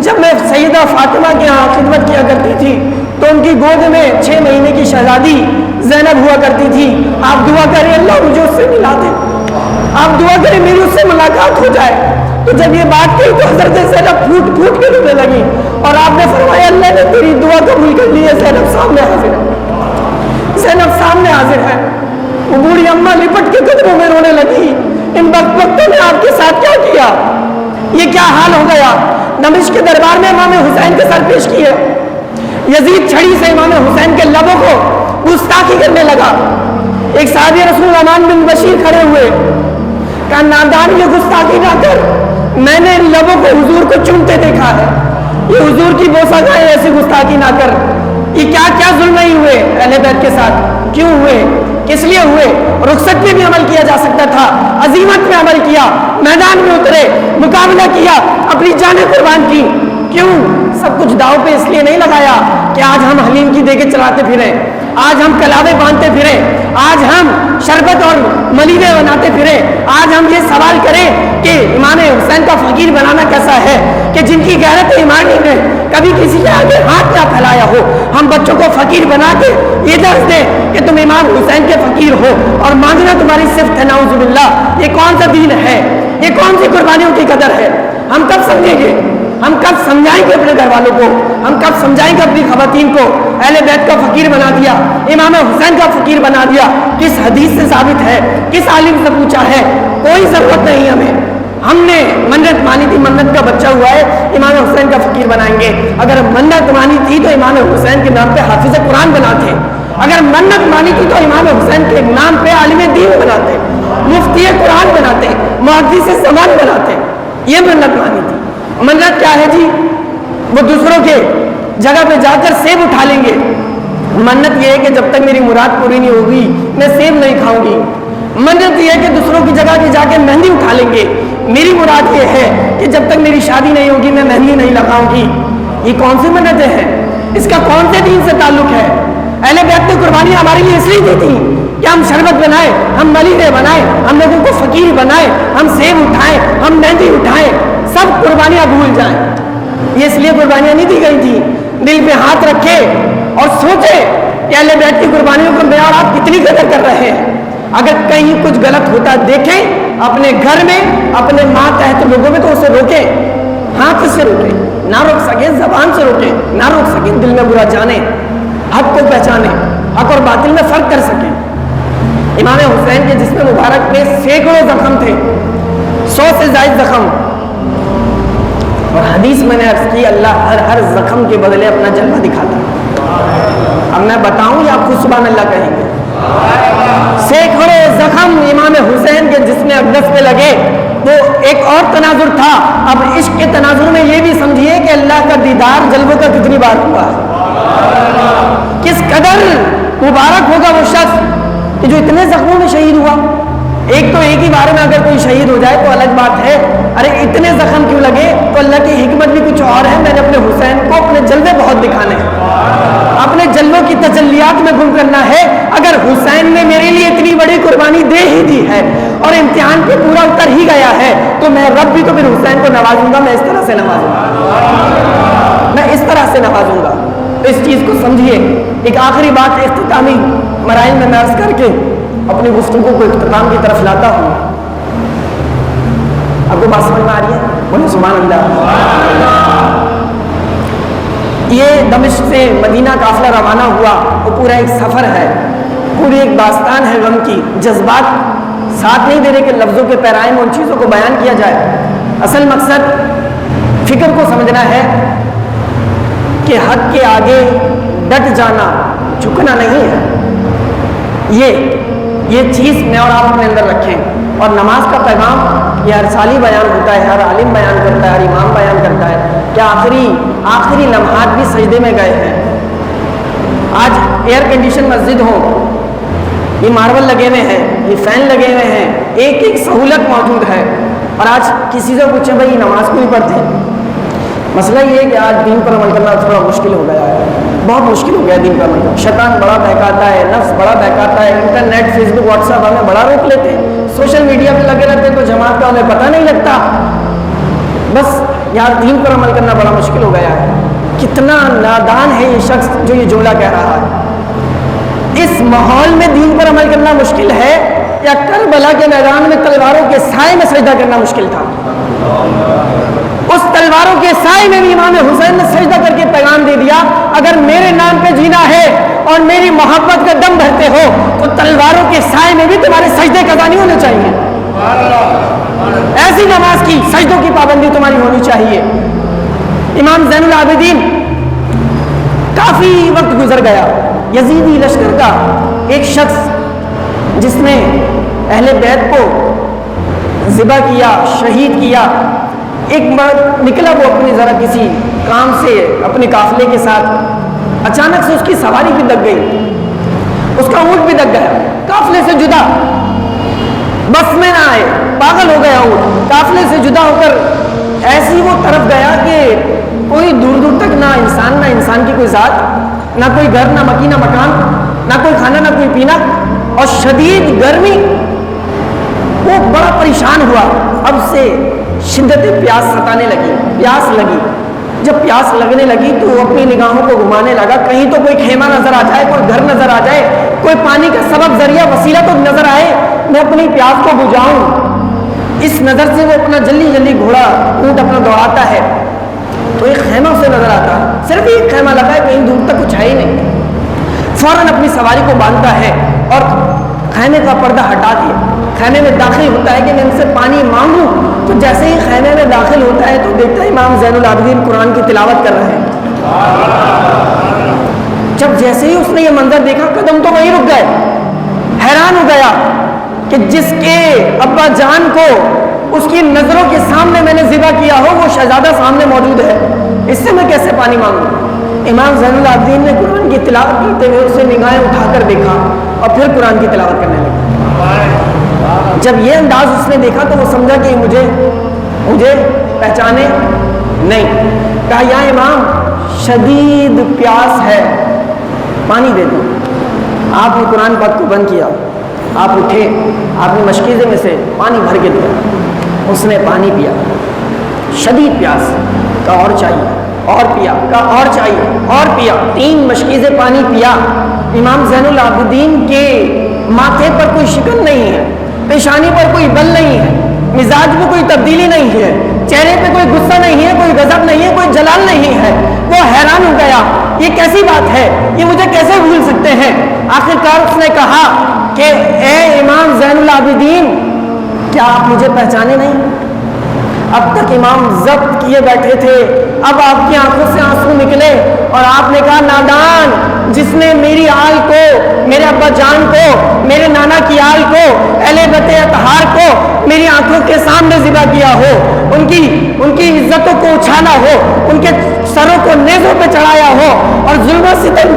جب میں سیدہ فاطمہ کے ہاں خدمت کیا کرتی تھی تو ان کی گود میں 6 مہینے کی شہزادی زینب ہوا کرتی تھی، آپ دعا کریں اللہ مجھے اس سے ملا دے، آپ دعا کریں میری اس سے ملاقات ہو جائے۔ تو جب یہ بات کہی تو حضرت زینب پھوٹ پھوٹ کے رونے لگی، اور آپ نے فرمایا اللہ نے تیری دعا قبول کر لی ہے، زینب سامنے حاضر ہے، زینب سامنے حاضر ہے۔ وہ بوڑھی اماں لپٹ کے قدموں میں رونے لگی، ان بدبختوں نے آپ کے ساتھ کیا کیا، یہ کیا حال ہو گیا؟ دمشق کے دربار میں امام حسین کے سر پیش کیے، یزید چھڑی سے امام حسین کے لبوں کو گستاخی کرنے لگا۔ ایک صحابی رسول امان بن بشیر کھڑے ہوئے، کہا نادان یہ گستاخی نہ کر، میں نے ان لبوں کو حضور کو چومتے دیکھا ہے، یہ حضور کی بوسہ گائے، ایسی گستاخی نہ کر۔ یہ کیا کیا ظلم نہیں ہوئے اہل بیت کے ساتھ، کیوں ہوئے، کس لیے ہوئے؟ رخصت میں بھی عمل کیا جا سکتا تھا، عزیمت میں عمل کیا، میدان میں اترے، مقابلہ کیا، اپنی جانیں قربان کی، کیوں؟ سب کچھ داؤ پہ اس لیے نہیں لگایا کہ آج ہم حلیم کی دیگیں چلاتے پھریں، آج ہم کلاوے باندھتے پھریں، آج ہم شربت اور ملیدے بناتے پھریں، آج ہم یہ سوال کریں کہ امام حسین کا فقیر بنانا کیسا ہے، کہ جن کی غیرت ایمانی نے کبھی کسی کے آگے ہاتھ نہ پھیلایا ہو، ہم بچوں کو فقیر بنا کے یہ درس دیں کہ تم امام حسین کے فقیر ہو اور مانگنا تمہاری صفت ہے، نعوذ باللہ۔ یہ کون سا دین ہے، یہ کون سی قربانیوں کی قدر ہے؟ ہم کب سمجھیں گے، ہم کب سمجھائیں گے اپنے گھر والوں کو، ہم کب سمجھائیں گے اپنی خواتین کو؟ اہل بیت کا فقیر بنا دیا، امام حسین کا فقیر بنا دیا، کس حدیث سے ثابت ہے، کس عالم سے پوچھا ہے؟ کوئی ضرورت نہیں ہمیں، ہم نے منت مانی تھی، منت کا بچہ ہوا ہے، امام حسین کا فقیر بنائیں گے۔ اگر منت مانی تھی تو امام حسین کے نام پہ حافظ قرآن بناتے، اگر منت مانی تھی تو امام حسین کے نام پہ عالم دین بناتے، مفتی قرآن بناتے، محدث زمان بناتے۔ یہ منت مانی تھی۔ منت کیا ہے جی؟ وہ دوسروں کے جگہ پہ جا کر سیب اٹھا لیں گے، منت یہ ہے کہ جب تک میری مراد پوری نہیں ہوگی میں سیب نہیں کھاؤں گی. منت یہ ہے کہ دوسروں کی جگہ پہ جا کے مہندی اٹھا لیں گے. میری مراد یہ ہے کہ جب تک میری شادی نہیں ہوگی میں مہندی نہیں لگاؤں گی. یہ کون سی منتیں ہیں؟ اس کا کون سے دین سے تعلق ہے؟ اہل بیت نے قربانی ہمارے لیے اس لیے دی تھی کہ ہم شربت بنائیں, ہم ملیحے بنائیں, ہم لوگوں کو فقیر بنائیں, ہم سیب اٹھائیں, ہم مہندی اٹھائیں, سب قربانیاں بھول جائیں. یہ اس لیے قربانیاں نہیں دی گئی تھی. دل پہ ہاتھ رکھے اور سوچے کہ اہل بیت کی قربانیوں کو میں اور آپ کتنی قدر کر رہے ہیں. اگر کہیں کچھ غلط ہوتا دیکھیں اپنے گھر میں, اپنے ماتحت لوگوں میں, تو اسے روکیں. ہاتھ سے روکیں, نہ روک سکیں زبان سے روکیں, نہ روک سکیں دل میں برا جانیں, حق کو پہچانیں, حق اور باطل میں فرق کر سکیں. امام حسین کے جسم مبارک میں سینکڑوں زخم تھے, 100 سے زائد زخم, اور حدیث میں نے عرض کی اللہ ہر زخم کے بدلے اپنا جلوہ دکھاتا. اب میں بتاؤں یا آپ خود سبحان اللہ کہیں گے؟ سینکڑوں زخم امام حسین کے جسم اقدس پہ لگے. وہ ایک اور تناظر تھا. اب عشق کے تناظر میں یہ بھی سمجھیے کہ اللہ کا دیدار جلووں کا کتنی بار ہوا, کس قدر مبارک ہوگا وہ شخص کہ جو اتنے زخموں میں شہید ہوا. ایک تو ایک ہی بار میں اگر کوئی شہید ہو جائے تو الگ بات ہے, ارے اتنے زخم کیوں لگے؟ تو اللہ کی حکمت بھی کچھ اور ہے. میں نے اپنے حسین کو اپنے جلوے بہت دکھانے ہیں, اپنے جلووں کی تجلیات میں گم کرنا ہے. اگر حسین نے میرے لیے اتنی بڑی قربانی دے ہی دی ہے اور امتحان پہ پورا اتر ہی گیا ہے تو میں رب بھی تو پھر حسین کو نوازوں گا. میں اس طرح سے نوازوں گا, میں اس طرح سے نوازوں گا. اس چیز کو سمجھیے. ایک آخری بات اختتامی مراحل میں عرض کر کے اپنی گفتگو کو اختتام کی طرف لاتا ہوں. آپ کو بات سمجھ میں آ رہی ہے؟ بولے سبحان اللہ. یہ دمشق سے مدینہ قافلہ روانہ ہوا, وہ پورا ایک سفر ہے, پوری ایک داستان ہے غم کی. جذبات ساتھ نہیں دے رہے کہ لفظوں کے پیرائے میں ان چیزوں کو بیان کیا جائے. اصل مقصد فکر کو سمجھنا ہے کہ حق کے آگے ڈٹ جانا, جھکنا نہیں ہے. یہ چیز میں اور آپ اپنے اندر رکھیں. اور نماز کا پیغام یہ ہر سالی بیان ہوتا ہے, ہر عالم بیان کرتا ہے, ہر امام بیان کرتا ہے کہ آخری لمحات بھی سجدے میں گئے ہیں. آج ایئر کنڈیشن مسجد ہو, یہ ماربل لگے ہوئے ہیں, یہ فین لگے ہوئے ہیں, ایک ایک سہولت موجود ہے, اور آج کسی سے پوچھیں بھائی نماز کیوں نہیں پڑھتے؟ مسئلہ یہ ہے کہ آج دین پر عمل کرنا تھوڑا مشکل ہو گیا ہے, بہت مشکل ہو گیا دین پر عمل کرنا. شیطان بڑا بہکاتا ہے, نفس بڑا بہکاتا ہے, انٹرنیٹ, فیس بک, واٹس ایپ ہمیں بڑا روک لیتے ہیں, سوشل میڈیا پہ لگے رہتے ہیں تو جماعت کا ہمیں پتہ نہیں لگتا. بس یار دین پر عمل کرنا بڑا مشکل ہو گیا ہے. کتنا نادان ہے یہ شخص جو یہ جملہ کہہ رہا ہے. اس ماحول میں دین پر عمل کرنا مشکل ہے یا کربلا کے میدان میں تلواروں کے سائے میں سجدہ کرنا مشکل تھا؟ اس تلواروں کے سائے میں بھی امام حسین نے سجدہ کر کے پیغام دے دیا, اگر میرے نام پہ جینا ہے اور میری محبت کا دم بھرتے ہو تو تلواروں کے سائے میں بھی تمہارے سجدے قضا نہیں ہونے چاہیے. ایسی نماز کی سجدوں کی پابندی تمہاری ہونی چاہیے. امام زین العابدین کافی وقت گزر گیا, یزیدی لشکر کا ایک شخص جس نے اہل بیت کو ذبح کیا, شہید کیا, ایک بار نکلا وہ اپنی ذرا کسی کام سے اپنے قافلے کے ساتھ, اچانک سے اس کی سواری بھی دب گئی, اس کا اونٹ بھی دب گیا, قافلے سے جدا, بس میں نہ آئے, پاگل ہو گیا اونٹ, قافلے سے جدا ہو کر ایسی وہ طرف گیا کہ کوئی دور دور تک نہ انسان کی کوئی ذات, نہ کوئی گھر, نہ مکی, نہ مکان, نہ کوئی کھانا, نہ کوئی پینا, اور شدید گرمی. وہ بڑا پریشان ہوا. اب سے شدت پیاس ستانے لگی, پیاس لگی. جب پیاس لگنے لگی تو وہ اپنی نگاہوں کو گھمانے لگا, کہیں تو کوئی خیمہ نظر آ جائے, کوئی گھر نظر آ جائے, کوئی پانی کا سبب, ذریعہ, وسیلہ تو نظر آئے, میں اپنی پیاس کو بجھاؤں. اس نظر سے وہ اپنا جلدی گھوڑا اونٹ اپنا دوڑاتا ہے تو ایک خیمہ اسے نظر آتا ہے, صرف ایک خیمہ لگا ہے, کہیں دور تک کچھ ہے ہی نہیں. فوراً اپنی سواری کو باندھتا ہے اور خیمے کا پردہ ہٹا دیا, خیمے میں داخل ہوتا ہے کہ میں ان سے پانی مانگوں. تو جیسے ہی خیمے میں داخل ہوتا ہے تو دیکھتا ہے امام زین العابدین قرآن کی تلاوت کر رہے ہیں. جب جیسے ہی اس نے یہ منظر دیکھا قدم تو وہیں رک گئے, حیران ہو گیا کہ جس کے ابا جان کو اس کی نظروں کے سامنے میں نے ذبح کیا ہو وہ شہزادہ سامنے موجود ہے, اس سے میں کیسے پانی مانگوں. امام زین العابدین نے قرآن کی تلاوت کرتے ہوئے اسے نگاہیں اٹھا کر دیکھا اور پھر قرآن کی تلاوت کرنے لگا۔ جب یہ انداز اس نے دیکھا تو وہ سمجھا کہ مجھے پہچانے نہیں۔ کہا یا امام شدید پیاس ہے، پانی دے دو۔ آپ نے قرآن پاک کو بند کیا، آپ اٹھے، آپ نے مشکیزے میں سے پانی بھر کے دیا، اس نے پانی پیا، شدید پیاس، کہا اور چاہیے، اور پیا، کہا اور چاہیے، اور پیا، 3 مشکیزیں پانی پیا۔ امام زین العابدین کے ماتھے پر کوئی شکن نہیں ہے، پیشانی پر کوئی بل نہیں ہے، مزاج میں کوئی تبدیلی نہیں ہے، چہرے پہ کوئی غصہ نہیں ہے، کوئی غضب نہیں ہے، کوئی جلال نہیں ہے۔ وہ حیران ہو گیا، یہ کیسی بات ہے، یہ مجھے کیسے بھول سکتے ہیں؟ آخرکار اس نے کہا کہ اے امام زین العابدین، کیا آپ مجھے پہچانے نہیں؟ اب تک امام ضبط کیے بیٹھے تھے، اب آپ کی آنکھوں سے آنسو نکلے اور آپ نے کہا نادان، جس نے میری آل کو، میرے ابا جان کو، میرے نانا کی آل کو، اہل بیت اطہار کو میری آنکھوں کے سامنے ذبح کیا ہو، ان کی عزتوں کو اچھالا ہو، ان کے سروں کو نیزوں پہ چڑھایا ہو اور ظلم و ستم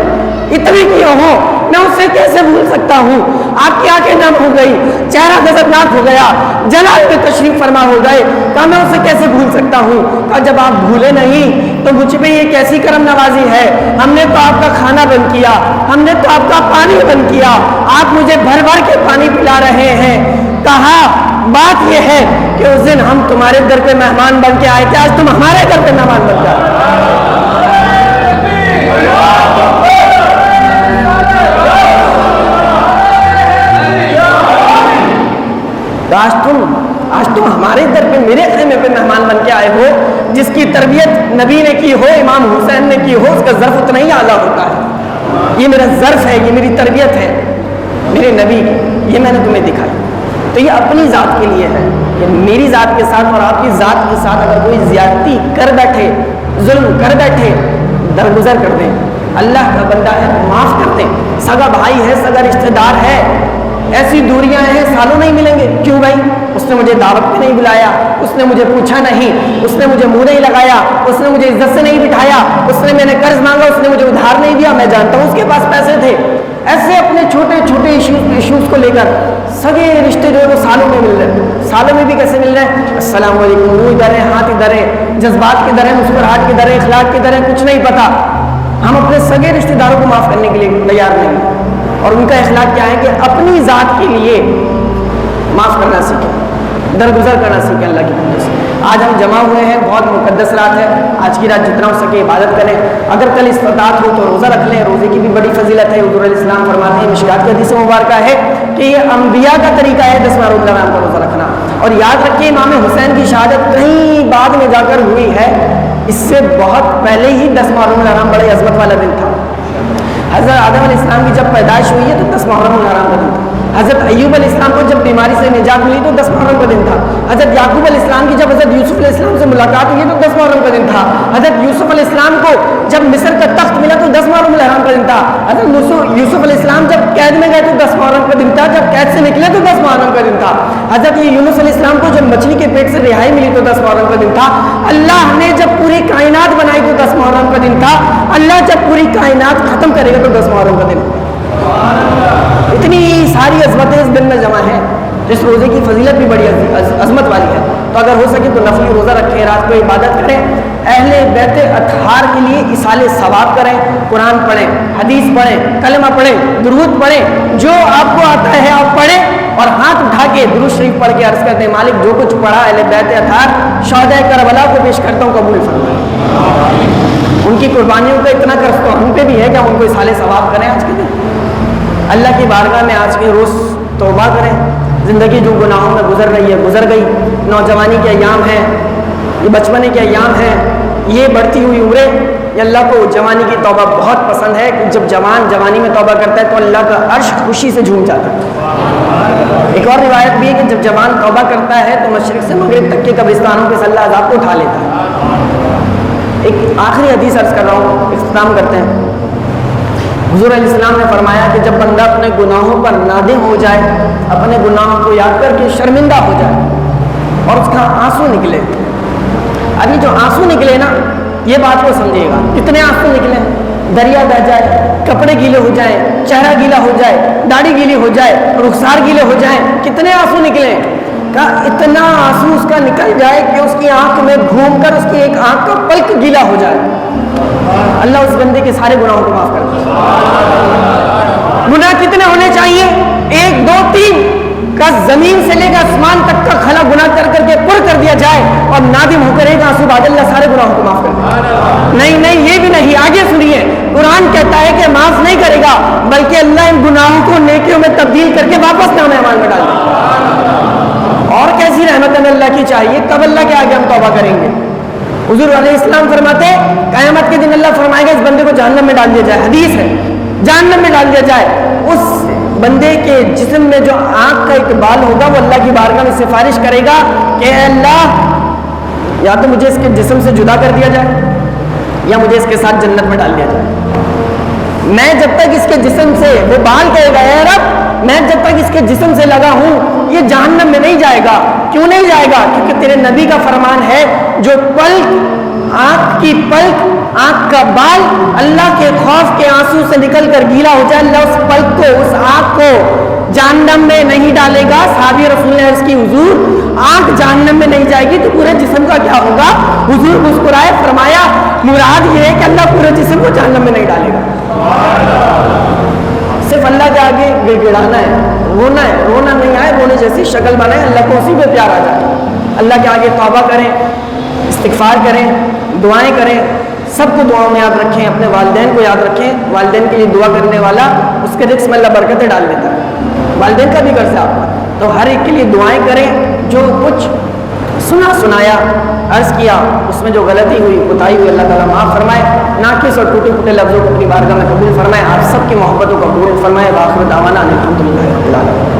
اتنے کیے ہو، میں اسے کیسے بھول سکتا ہوں؟ آپ کی آنکھیں نم ہو گئی، چہرہ غضبناک ہو گیا، جلال میں تشریف فرما ہو گئے۔ کہا میں اسے کیسے بھول سکتا ہوں؟ کہا جب آپ بھولے نہیں تو مجھ پہ یہ کیسی کرم نوازی ہے؟ ہم نے تو آپ کا کھانا بند کیا، ہم نے تو آپ کا پانی بند کیا، آپ مجھے بھر بھر کے پانی پلا رہے ہیں۔ کہا بات یہ ہے کہ اس دن ہم تمہارے در پہ مہمان بن کے آئے تھے، آج تم ہمارے در پہ مہمان بن گئے۔ آج تم ہمارے در پہ، میرے خیمے پہ مہمان بن کے آئے ہو۔ جس کی تربیت نبی نے کی ہو، امام حسین نے کی ہو، اس کا ظرف اتنا ہی اعلیٰ ہوتا ہے۔ یہ میرا ظرف ہے، یہ میری تربیت ہے میرے نبی کی، یہ میں نے تمہیں دکھائی۔ تو یہ اپنی ذات کے لیے ہے، یہ میری ذات کے ساتھ اور آپ کی ذات کے ساتھ اگر کوئی زیادتی کر بیٹھے، ظلم کر بیٹھے، درگزر کر دیں، اللہ کا بندہ ہے معاف کر دیں۔ سگا بھائی ہے، سگا رشتہ دار ہے، ایسی دوریاں ہیں سالوں نہیں ملیں گے، کیوں بھائی؟ اس نے مجھے دعوت پہ نہیں بلایا، اس نے مجھے پوچھا نہیں، اس نے مجھے منہ نہیں لگایا، اس نے مجھے عزت سے نہیں بٹھایا، اس نے میں نے قرض مانگا، اس نے مجھے ادھار نہیں دیا، میں جانتا ہوں اس کے پاس پیسے تھے۔ ایسے اپنے چھوٹے چھوٹے ایشوز کو لے کر سگے رشتے جو ہے وہ سالوں میں مل رہے ہیں، سالوں میں بھی کیسے مل رہے ہیں؟ السلام علیکم، منہ ادھر ہے، ہاتھ ادھر ہے، جذبات کدھر ہے، مسکراہٹ کدھر ہے، اخلاق کدھر ہے، کچھ نہیں پتا۔ ہم اپنے سگے رشتے داروں کو معاف کرنے کے لیے تیار نہیں، اور ان کا اخلاق کیا ہے کہ اپنی ذات کے لیے معاف کرنا سیکھیں، درگزر کرنا سیکھیں اللہ کی وجہ سے۔ آج ہم جمع ہوئے ہیں، بہت مقدس رات ہے، آج کی رات جتنا ہو سکے عبادت کریں، اگر کل استطاعت ہو تو روزہ رکھ لیں، روزے کی بھی بڑی فضیلت ہے۔ حضور علیہ السلام فرماتے ہیں، مشکات کی حدیث مبارکہ ہے کہ یہ انبیاء کا طریقہ ہے 10 ماہ رمضان کا روزہ رکھنا، اور یاد رکھیں امام حسین کی شہادت کہیں بعد میں جا کر ہوئی ہے، اس سے بہت پہلے ہی 10 محرم الحرام بڑے عظمت والا دن تھا۔ حضرت آدم علیہ السلام کی جب پیدائش ہوئی ہے تو 10 محرم الحرام کا دن تھا۔ حضرت ایوب علیہ السلام کو جب بیماری سے نجات ملی تو 10 محرم کا دن تھا۔ حضرت یعقوب علیہ السلام کی جب حضرت یوسف علیہ السلام سے ملاقات ہوئی تو 10 محرم کا دن تھا۔ حضرت یوسف علیہ السلام کو جب مصر کا تخت ملا تو 10 محرم الحرام کا دن تھا۔ حضرت یوسف علیہ السلام جب قید میں گئے تو 10 محرم کا دن تھا، جب قید سے نکلے تو 10 محرم کا دن تھا۔ حضرت یونس علیہ السلام کو جب مچھلی کے پیٹ سے رہائی ملی تو 10 محرم کا دن تھا۔ اللہ نے جب پوری کائنات بنائی تو 10 محرم کا دن تھا۔ اللہ جب پوری کائنات ختم کرے گا تو 10 محرم کا دن ہے۔ اتنی ساری عظمتیں اس دن میں جمع ہیں، اس روزے کی فضیلت بھی بڑی عظمت والی ہے۔ تو اگر ہو سکے تو نفلی روزہ رکھیں، رات کو عبادت کریں، اہل بیت اطہار کے لیے اصال ثواب کریں، قرآن پڑھیں، حدیث پڑھیں، کلمہ پڑھیں، درود پڑھیں، جو آپ کو آتا ہے آپ پڑھیں، اور ہاتھ اٹھا کے درود شریف پڑھ کے عرض کرتے ہیں مالک جو کچھ پڑھا اہل بیت اطہار شہداء کربلا کو پیش کرتا ہوں، قبول فرما۔ ان کی قربانیوں کا اتنا قرض تو ہم پہ بھی ہے کہ ہم ان کو اصال ثواب کریں۔ آج کے دن اللہ کی بارگاہ میں آج کے روز توبہ کریں، زندگی جو گناہوں میں گزر رہی ہے گزر گئی، نوجوانی کے ایام ہیں، یہ بچپنے کے ایام ہیں، یہ بڑھتی ہوئی عمریں، یہ اللہ کو جوانی کی توبہ بہت پسند ہے کہ جب جوان جوانی میں توبہ کرتا ہے تو اللہ کا عرش خوشی سے جھوم جاتا ہے۔ ایک اور روایت بھی ہے کہ جب جوان توبہ کرتا ہے تو مشرق سے مغرب تک کے قبرستانوں کے سے اللہ عذاب کو اٹھا لیتا ہے۔ ایک آخری حدیث عرض کر رہا ہوں، اختتام کرتے ہیں۔ حضور علیہ السلام نے فرمایا کہ جب بندہ اپنے گناہوں پر نادم ہو جائے، اپنے گناہوں کو یاد کر کے شرمندہ ہو جائے اور اس کا آنسو نکلے، ابھی جو آنسو نکلے نا یہ بات کو سمجھیے گا. کتنے آنسو نکلے, دریا بہ جائے, کپڑے گیلے ہو جائیں, چہرہ گیلا ہو جائے, داڑھی گیلی ہو جائے, رخسار گیلے ہو جائیں, کتنے آنسو نکلے. کہا اتنا آنسو اس کا نکل جائے کہ اس کی آنکھ میں گھوم کر اس کی ایک آنکھ کا پلک گیلا ہو جائے. اللہ اس بندے کے سارے گناہوں کو معاف کر دے. گناہ کتنے ہونے چاہیے؟ 1 2 3 کا زمین سے لے کر آسمان تک کا خلا گناہ کر کر کے پر کر دیا جائے اور نادم ہو کر ایک آنسو بعد اللہ سارے گناہوں کو معاف کر دے. نہیں یہ بھی نہیں, آگے سنیے. قرآن کہتا ہے کہ معاف نہیں کرے گا بلکہ اللہ ان گناہوں کو نیکیوں میں تبدیل کر کے واپس نامہ اعمال میں ڈال دے گا. اور کیسی رحمت اللہ کی چاہیے, کب اللہ کے آگے ہم توبہ کریں گے؟ حضور علیہ السلام فرماتے قیامت کے دن اللہ فرمائے گا اس بندے کو جہنم میں ڈال دیا جائے. حدیث ہے, جہنم میں ڈال دیا جائے. اس بندے کے جسم میں جو آنکھ کا ایک بال ہوگا وہ اللہ کی بارگاہ میں سفارش کرے گا کہ اے اللہ یا تو مجھے اس کے جسم سے جدا کر دیا جائے یا مجھے اس کے ساتھ جنت میں ڈال دیا جائے. میں جب تک اس کے جسم سے, وہ بال کہے گا اے رب میں جب تک اس کے جسم سے لگا ہوں یہ جہنم میں نہیں جائے گا. کیوں نہیں جائے گا؟ کیونکہ تیرے نبی کا فرمان ہے جو پلک, آنکھ کی پلک, آنکھ کا بال اللہ کے خوف کے آنسو سے نکل کر گیلا ہو جائے, اللہ اس پلک کو, اس آنکھ کو جہنم میں نہیں ڈالے گا. صحابی رسول نے عرض کی حضور آنکھ جہنم میں نہیں جائے گی تو پورے جسم کا کیا ہوگا؟ حضور مسکرائے, فرمایا مراد یہ ہے کہ اللہ پورے جسم کو جہنم میں نہیں ڈالے گا. صرف اللہ کے آگے گڑ گڑانا ہے, رونا ہے, رونا نہیں آئے, رونے جیسی شکل بنائے, اللہ کو اسی پہ پیار آ جائے. اللہ کے آگے توبہ کریں, استغفار کریں, دعائیں کریں, سب کو دعاؤں میں یاد رکھیں, اپنے والدین کو یاد رکھیں. والدین کے لیے دعا کرنے والا اس کے رزق میں اللہ برکتیں ڈال دیتا ہے. والدین کا بھی قرض ہے آپ کا, تو ہر ایک کے لیے دعائیں کریں. جو کچھ سنا سنایا عرض کیا اس میں جو غلطی ہوئی, کوتاہی ہوئی, اللہ تعالیٰ معاف فرمائے. ناقص اور ٹوٹے پھوٹے لفظوں کو اپنی بارگاہ میں قبول فرمائے. آپ سب کی محبتوں کو قبول فرمائے. وآخر دعوانا الحمدللہ رب العالمین.